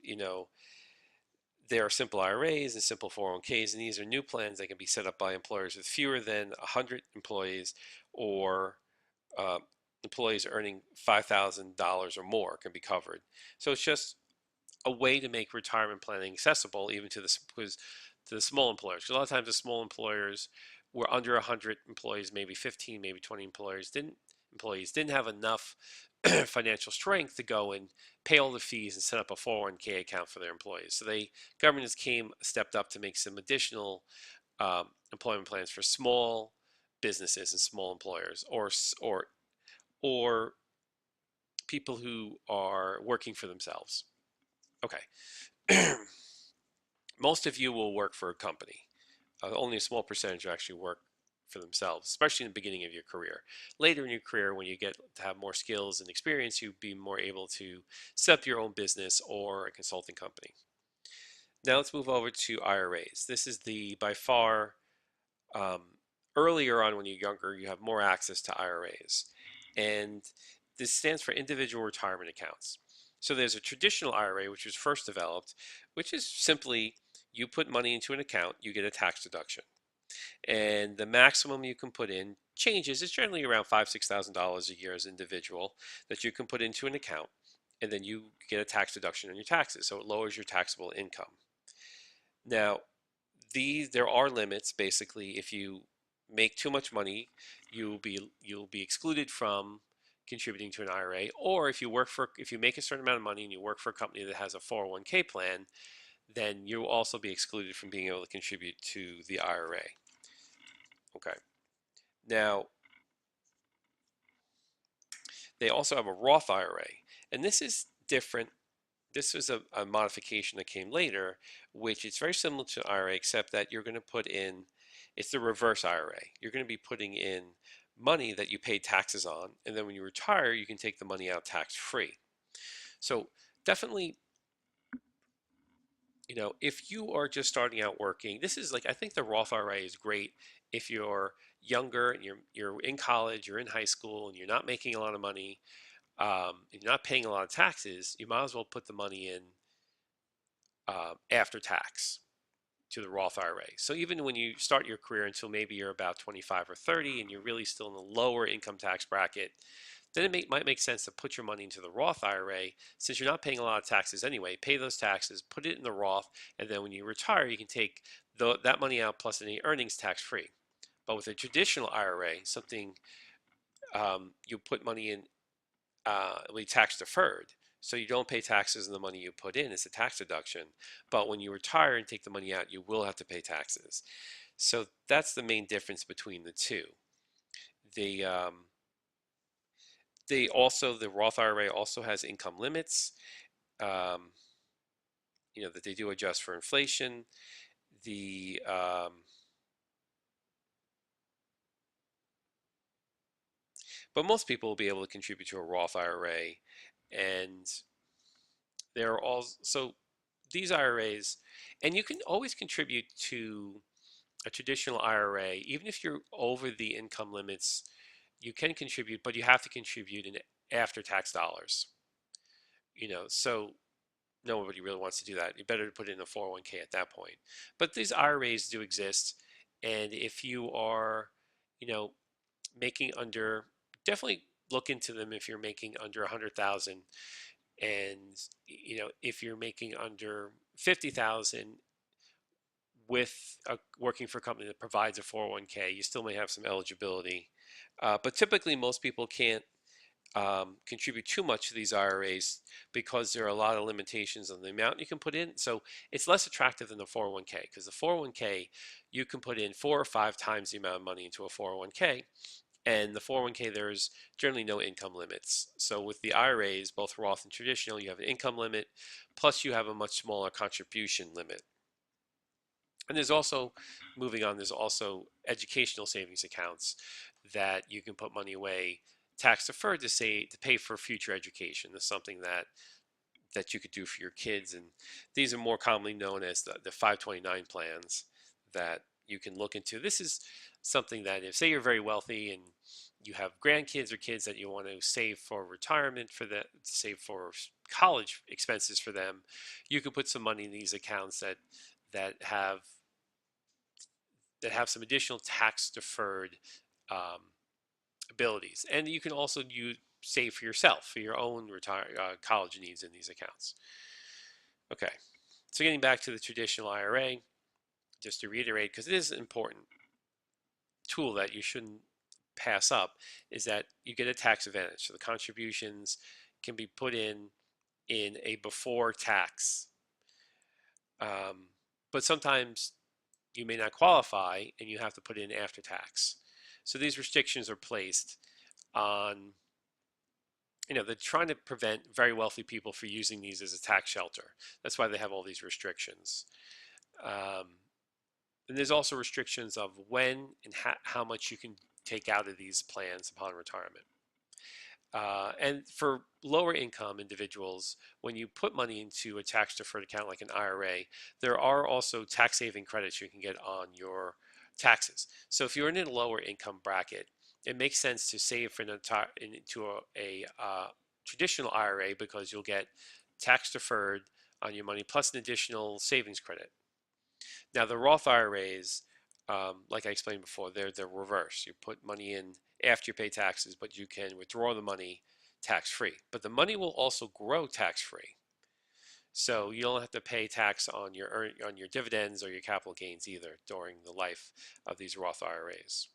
there are simple IRAs and simple 401ks, and these are new plans that can be set up by employers with fewer than 100 employees, or uh, employees earning $5,000 or more can be covered. So it's just a way to make retirement planning accessible even to the small employers. Because a lot of times the small employers were under 100 employees, maybe 15, maybe 20 employees didn't have enough financial strength to go and pay all the fees and set up a 401k account for their employees. So governments stepped up to make some additional employment plans for small businesses and small employers, or people who are working for themselves. Okay. Most of you will work for a company. Only a small percentage actually work for themselves, especially in the beginning of your career. Later in your career, when you get to have more skills and experience, you'll be more able to set up your own business or a consulting company. Now let's move over to IRAs. This is the by far um, earlier on when you're younger, you have more access to IRAs. And this stands for individual retirement accounts. So there's a traditional IRA, which was first developed, which is simply you put money into an account, you get a tax deduction. And the maximum you can put in changes. It's generally around $5,000 to $6,000 a year as an individual that you can put into an account, and then you get a tax deduction on your taxes. So it lowers your taxable income. Now, there are limits. Basically, if you make too much money, you'll be excluded from contributing to an IRA. Or if you make a certain amount of money and you work for a company that has a 401k plan, then you'll also be excluded from being able to contribute to the IRA. Okay. Now, they also have a Roth IRA, and this is different. This was a modification that came later, which is very similar to IRA, except that you're going to put in, it's the reverse IRA. You're going to be putting in money that you paid taxes on, and then when you retire, you can take the money out tax-free. So definitely, if you are just starting out working, this is like, I think the Roth IRA is great if you're younger and you're in college, you're in high school, and you're not making a lot of money, and you're not paying a lot of taxes. You might as well put the money in after tax to the Roth IRA. So even when you start your career until maybe you're about 25 or 30 and you're really still in the lower income tax bracket, then it might make sense to put your money into the Roth IRA. Since you're not paying a lot of taxes anyway, pay those taxes, put it in the Roth, and then when you retire, you can take that money out plus any earnings tax free. But with a traditional IRA, something you put money in, it'll be tax deferred. So you don't pay taxes on the money you put in. It's a tax deduction. But when you retire and take the money out, you will have to pay taxes. So that's the main difference between the two. The the Roth IRA also has income limits. Um, that they do adjust for inflation. The But most people will be able to contribute to a Roth IRA, and there are also these IRAs, and you can always contribute to a traditional IRA, even if you're over the income limits, you can contribute, but you have to contribute in after tax dollars. So nobody really wants to do that. You better put it in a 401k at that point. But these IRAs do exist, and if you are, you know, making under, definitely look into them if you're making under 100,000, and if you're making under 50,000 with working for a company that provides a 401k, you still may have some eligibility. But typically, most people can't contribute too much to these IRAs because there are a lot of limitations on the amount you can put in. So it's less attractive than the 401k, because the 401k, you can put in 4 or 5 times the amount of money into a 401k. And the 401k, there's generally no income limits. So with the IRAs, both Roth and traditional, you have an income limit, plus you have a much smaller contribution limit. And there's also, moving on, there's also educational savings accounts that you can put money away tax deferred to pay for future education. That's something that you could do for your kids, and these are more commonly known as the 529 plans that you can look into. This is something that, if say you're very wealthy and you have grandkids or kids that you want to save for retirement, save for college expenses for them, you can put some money in these accounts that have some additional tax deferred um, abilities. And you can also save for yourself for your own college needs in these accounts. Okay, so getting back to the traditional IRA, just to reiterate, because it is an important tool that you shouldn't pass up, is that you get a tax advantage. So the contributions can be put in a before tax, but sometimes you may not qualify and you have to put in after tax. So these restrictions are placed on, they're trying to prevent very wealthy people from using these as a tax shelter. That's why they have all these restrictions. Um, And there's also restrictions of when and how much you can take out of these plans upon retirement. And for lower income individuals, when you put money into a tax deferred account like an IRA, there are also tax saving credits you can get on your taxes. So if you're in a lower income bracket, it makes sense to save for into a traditional IRA because you'll get tax deferred on your money plus an additional savings credit. Now, the Roth IRAs, like I explained before, they're the reverse. You put money in after you pay taxes, but you can withdraw the money tax free. But the money will also grow tax free. So you don't have to pay tax on your dividends or your capital gains either during the life of these Roth IRAs.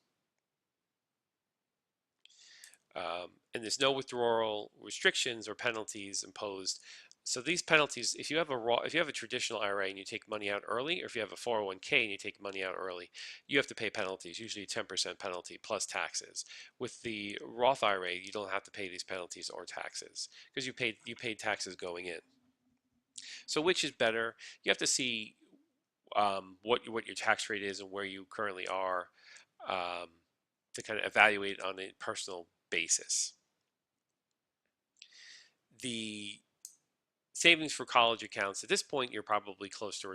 And there's no withdrawal restrictions or penalties imposed. So these penalties, if you have a traditional IRA and you take money out early, or if you have a 401k and you take money out early, you have to pay penalties, usually a 10% penalty plus taxes. With the Roth IRA, you don't have to pay these penalties or taxes because you paid taxes going in. So which is better? You have to see what your tax rate is and where you currently are um, to kind of evaluate on a personal basis. The savings for college accounts, at this point you're probably close to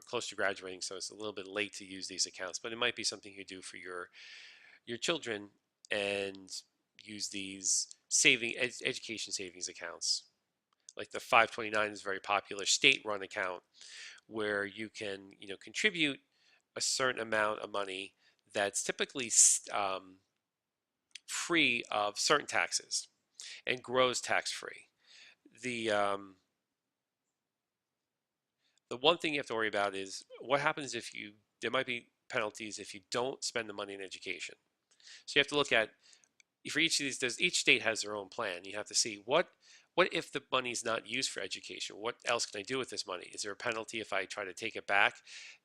close to graduating, so it's a little bit late to use these accounts, but it might be something you do for your children and use these education savings accounts. Like the 529 is a very popular state-run account where you can contribute a certain amount of money that's typically free of certain taxes and grows tax-free. The one thing you have to worry about is what happens if there might be penalties if you don't spend the money in education. So you have to look at, for each of these, each state has their own plan. You have to see what if the money is not used for education? What else can I do with this money? Is there a penalty if I try to take it back?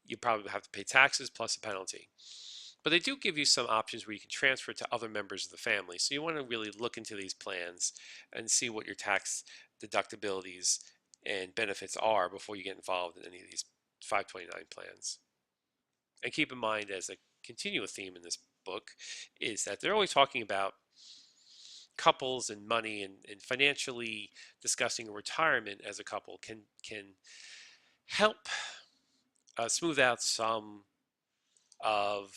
You probably have to pay taxes plus a penalty. But they do give you some options where you can transfer it to other members of the family. So you want to really look into these plans and see what your tax deductibilities and benefits are before you get involved in any of these 529 plans. And keep in mind, as a continual theme in this book, is that they're always talking about couples and money and financially discussing retirement as a couple can help smooth out some of,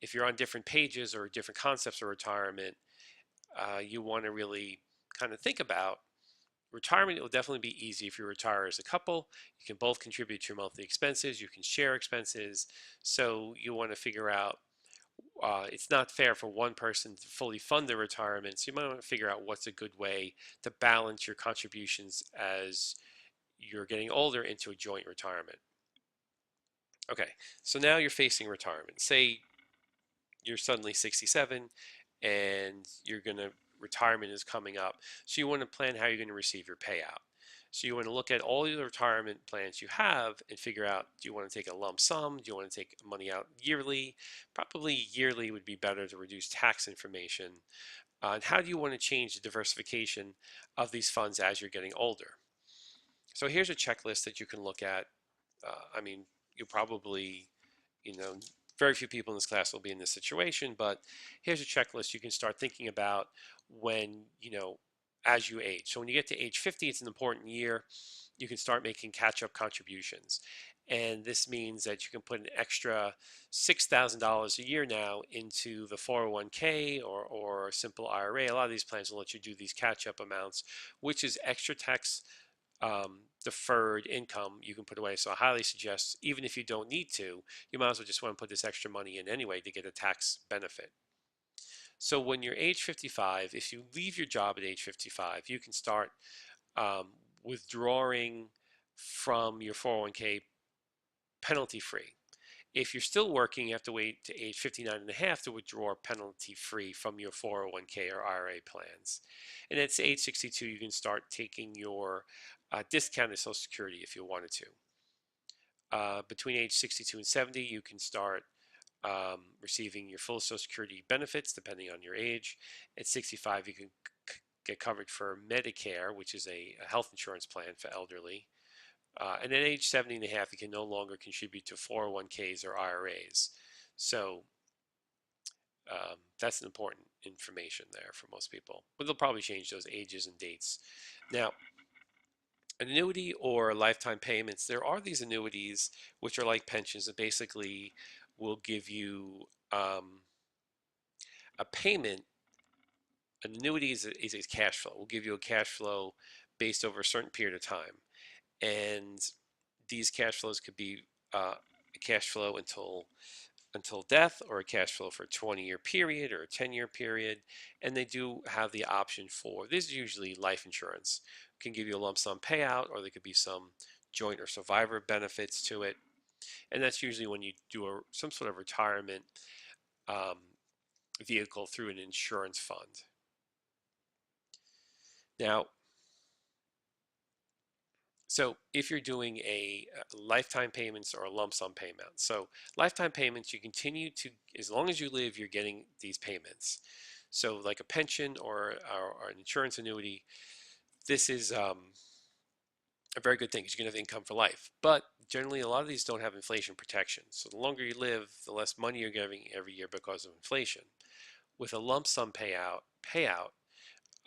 if you're on different pages or different concepts of retirement, you want to really kind of think about retirement. It will definitely be easy if you retire as a couple. You can both contribute to your monthly expenses. You can share expenses. So you want to figure out, it's not fair for one person to fully fund their retirement. So you might want to figure out what's a good way to balance your contributions as you're getting older into a joint retirement. Okay, so now you're facing retirement. Say you're suddenly 67 and retirement is coming up. So you want to plan how you're going to receive your payout. So you want to look at all the retirement plans you have and figure out, do you want to take a lump sum? Do you want to take money out yearly? Probably yearly would be better to reduce tax information. And how do you want to change the diversification of these funds as you're getting older? So here's a checklist that you can look at. I mean, you probably, you know, very few people in this class will be in this situation, but here's a checklist you can start thinking about when, as you age. So when you get to age 50, it's an important year. You can start making catch-up contributions. And this means that you can put an extra $6,000 a year now into the 401k or a simple IRA. A lot of these plans will let you do these catch-up amounts, which is extra tax deferred income you can put away. So I highly suggest, even if you don't need to, you might as well just want to put this extra money in anyway to get a tax benefit. So when you're age 55, if you leave your job at age 55, you can start withdrawing from your 401k penalty free. If you're still working, you have to wait to age 59 and a half to withdraw penalty free from your 401k or IRA plans. And at age 62, you can start taking your discounted Social Security if you wanted to. Between age 62 and 70, you can start receiving your full Social Security benefits depending on your age. At 65, you can get covered for Medicare, which is a health insurance plan for elderly. And at age 70 and a half, you can no longer contribute to 401ks or IRAs. So that's an important information there for most people. But they'll probably change those ages and dates. Now, an annuity or lifetime payments, there are these annuities which are like pensions that basically will give you a payment. An annuity is a cash flow. Will give you a cash flow based over a certain period of time. And these cash flows could be a cash flow until death, or a cash flow for a 20-year period or a 10-year period. And they do have the option for, this is usually life insurance, can give you a lump sum payout, or there could be some joint or survivor benefits to it. And that's usually when you do some sort of retirement um, vehicle through an insurance fund. Now, so if you're doing a lifetime payments or a lump sum payment, so lifetime payments, you continue to, as long as you live, you're getting these payments. So like a pension or an insurance annuity, this is a very good thing because you can have income for life. But generally, a lot of these don't have inflation protection. So the longer you live, the less money you're getting every year because of inflation. With a lump sum payout, you have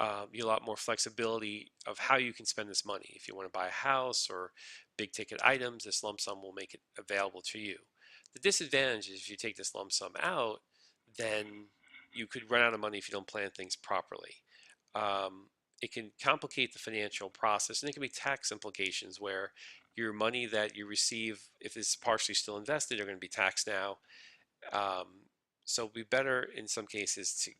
a lot more flexibility of how you can spend this money. If you want to buy a house or big ticket items, this lump sum will make it available to you. The disadvantage is if you take this lump sum out, then you could run out of money if you don't plan things properly. It can complicate the financial process, and there can be tax implications where your money that you receive, if it's partially still invested, are going to be taxed now. Um, so it'd be better in some cases to,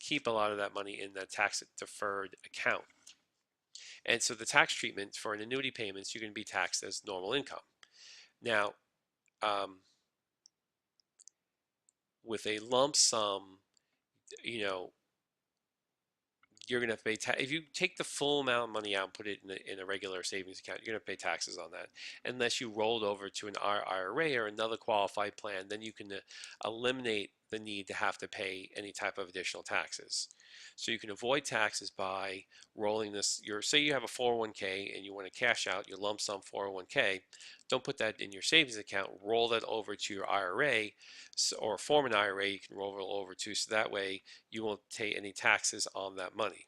keep a lot of that money in the tax deferred account. And so the tax treatment for an annuity payments, you're going to be taxed as normal income. Now, um, with a lump sum, you know, you're going to pay if you take the full amount of money out and put it in a regular savings account, you're going to pay taxes on that. Unless you rolled over to an IRA or another qualified plan, then you can eliminate the need to have to pay any type of additional taxes. So you can avoid taxes by rolling this. Say you have a 401k and you want to cash out your lump sum 401k. Don't put that in your savings account. Roll that over to your IRA, or form an IRA you can roll over to, so that way you won't pay any taxes on that money.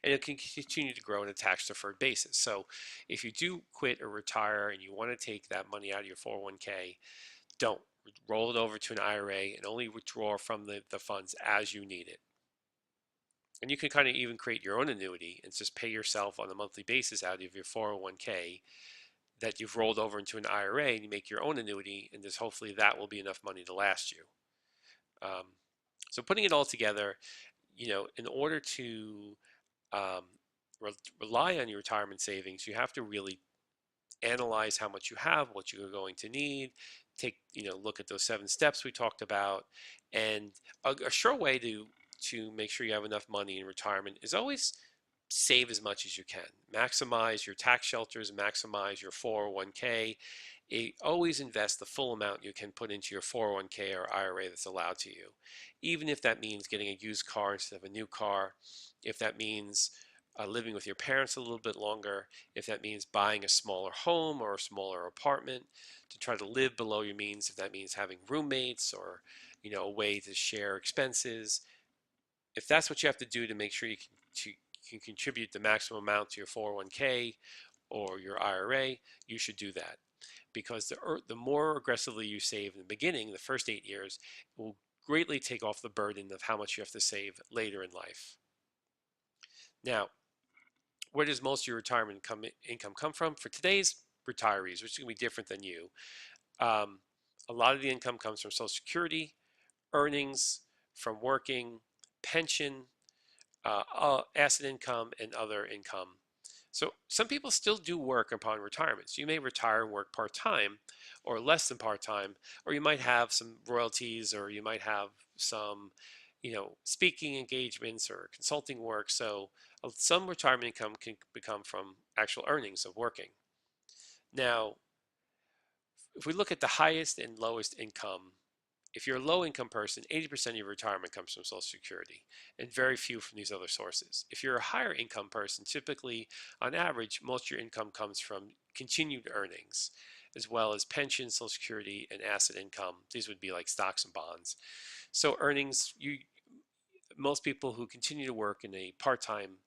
And it can continue to grow on a tax deferred basis. So if you do quit or retire and you want to take that money out of your 401k, don't roll it over to an IRA and only withdraw from the funds as you need it. And you can kind of even create your own annuity and just pay yourself on a monthly basis out of your 401k that you've rolled over into an IRA, and you make your own annuity, and just hopefully that will be enough money to last you. So putting it all together, in order to um, rely on your retirement savings, you have to really analyze how much you have, what you're going to need, look at those 7 steps we talked about. And a sure way to make sure you have enough money in retirement is always save as much as you can. Maximize your tax shelters, maximize your 401k. Always invest the full amount you can put into your 401k or IRA that's allowed to you. Even if that means getting a used car instead of a new car, if that means living with your parents a little bit longer, if that means buying a smaller home or a smaller apartment to try to live below your means, if that means having roommates or a way to share expenses. If that's what you have to do to make sure you can contribute the maximum amount to your 401k or your IRA, you should do that, because the more aggressively you save in the beginning, the first 8 years, will greatly take off the burden of how much you have to save later in life. Now, where does most of your retirement income come from? For today's retirees, which is going to be different than you, a lot of the income comes from Social Security, earnings from working, pension, asset income, and other income. So some people still do work upon retirement. So you may retire and work part-time or less than part-time, or you might have some royalties, or you might have some, speaking engagements or consulting work. So some retirement income can become from actual earnings of working. Now, if we look at the highest and lowest income if you're a low income person, 80% of your retirement comes from Social Security and very few from these other sources. If you're a higher income person, typically on average, most of your income comes from continued earnings, as well as pension, Social Security, and asset income. These would be like stocks and bonds. So earnings, most people who continue to work in a part-time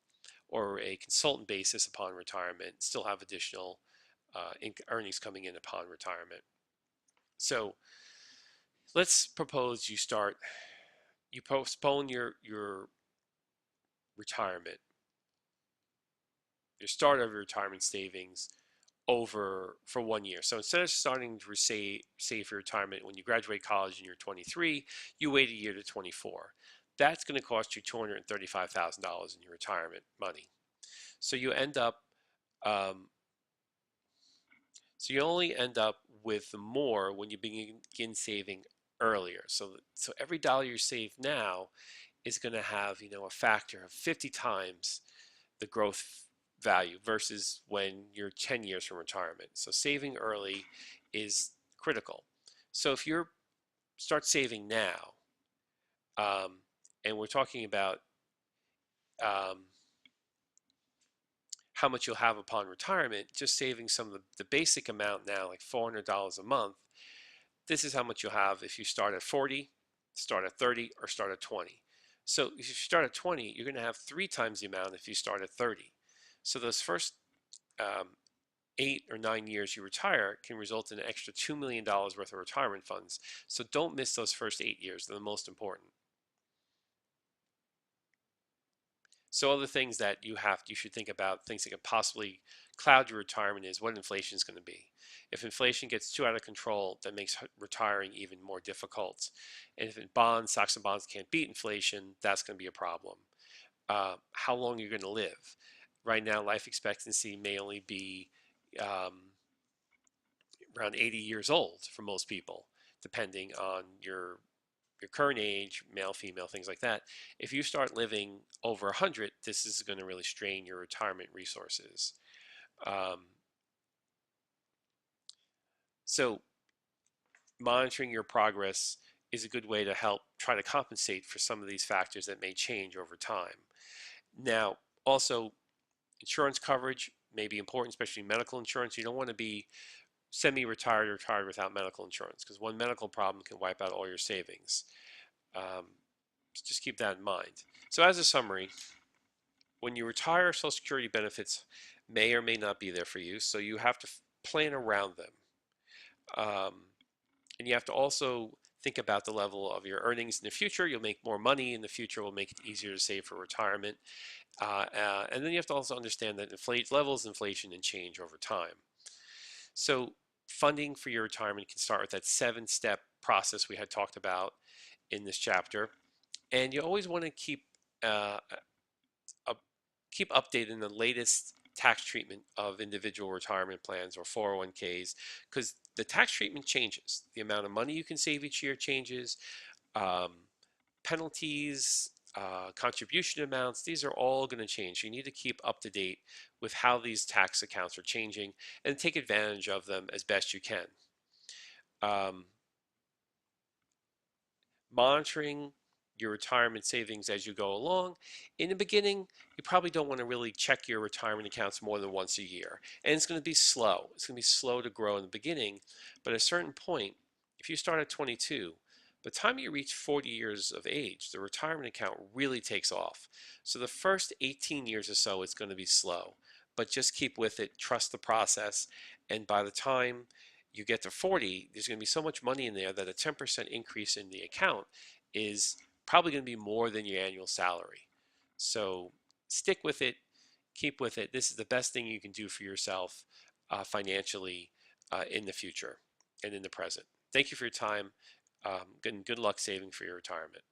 or a consultant basis upon retirement still have additional earnings coming in upon retirement. So let's propose you postpone your retirement, your start of your retirement savings over for 1 year. So instead of starting to save for retirement when you graduate college and you're 23, you wait a year to 24. That's going to cost you $235,000 in your retirement money. So you end up, um, so you only end up with more when you begin saving earlier. So every dollar you save now is going to have, a factor of 50 times the growth value versus when you're 10 years from retirement. So saving early is critical. So if you start saving now, um, and we're talking about um, how much you'll have upon retirement, just saving some of the basic amount now, like $400 a month, this is how much you'll have if you start at 40, start at 30, or start at 20. So if you start at 20, you're going to have 3 times the amount if you start at 30. So those first 8 or 9 years you retire can result in an extra $2 million worth of retirement funds. So don't miss those first 8 years. They're the most important. So other things that you should think about, things that could possibly cloud your retirement, is what inflation is going to be. If inflation gets too out of control, that makes retiring even more difficult. And if stocks and bonds can't beat inflation, that's going to be a problem. How long you're going to live. Right now, life expectancy may only be around 80 years old for most people, depending on your current age, male, female, things like that. If you start living over 100, this is going to really strain your retirement resources. So monitoring your progress is a good way to help try to compensate for some of these factors that may change over time. Now, also, insurance coverage may be important, especially medical insurance. You don't want to be semi-retired or retired without medical insurance, because one medical problem can wipe out all your savings. Um, just keep that in mind. So as a summary, when you retire, Social Security benefits may or may not be there for you, so you have to plan around them. And you have to also think about the level of your earnings in the future. You'll make more money in the future, will make it easier to save for retirement. And then you have to also understand that levels of inflation and change over time. So funding for your retirement can start with that 7-step process we had talked about in this chapter. And you always want to keep updating the latest tax treatment of individual retirement plans or 401ks, because the tax treatment changes. The amount of money you can save each year changes. Um, Penalties, contribution amounts, these are all going to change. You need to keep up to date with how these tax accounts are changing and take advantage of them as best you can. Monitoring your retirement savings as you go along. In the beginning, you probably don't want to really check your retirement accounts more than once a year. And it's going to be slow. It's going to be slow to grow in the beginning. But at a certain point, if you start at 22, by the time you reach 40 years of age, the retirement account really takes off. So the first 18 years or so, it's going to be slow. But just keep with it, trust the process, and by the time you get to 40, there's going to be so much money in there that a 10% increase in the account is probably going to be more than your annual salary. So stick with it, keep with it. This is the best thing you can do for yourself financially in the future and in the present. Thank you for your time, and good luck saving for your retirement.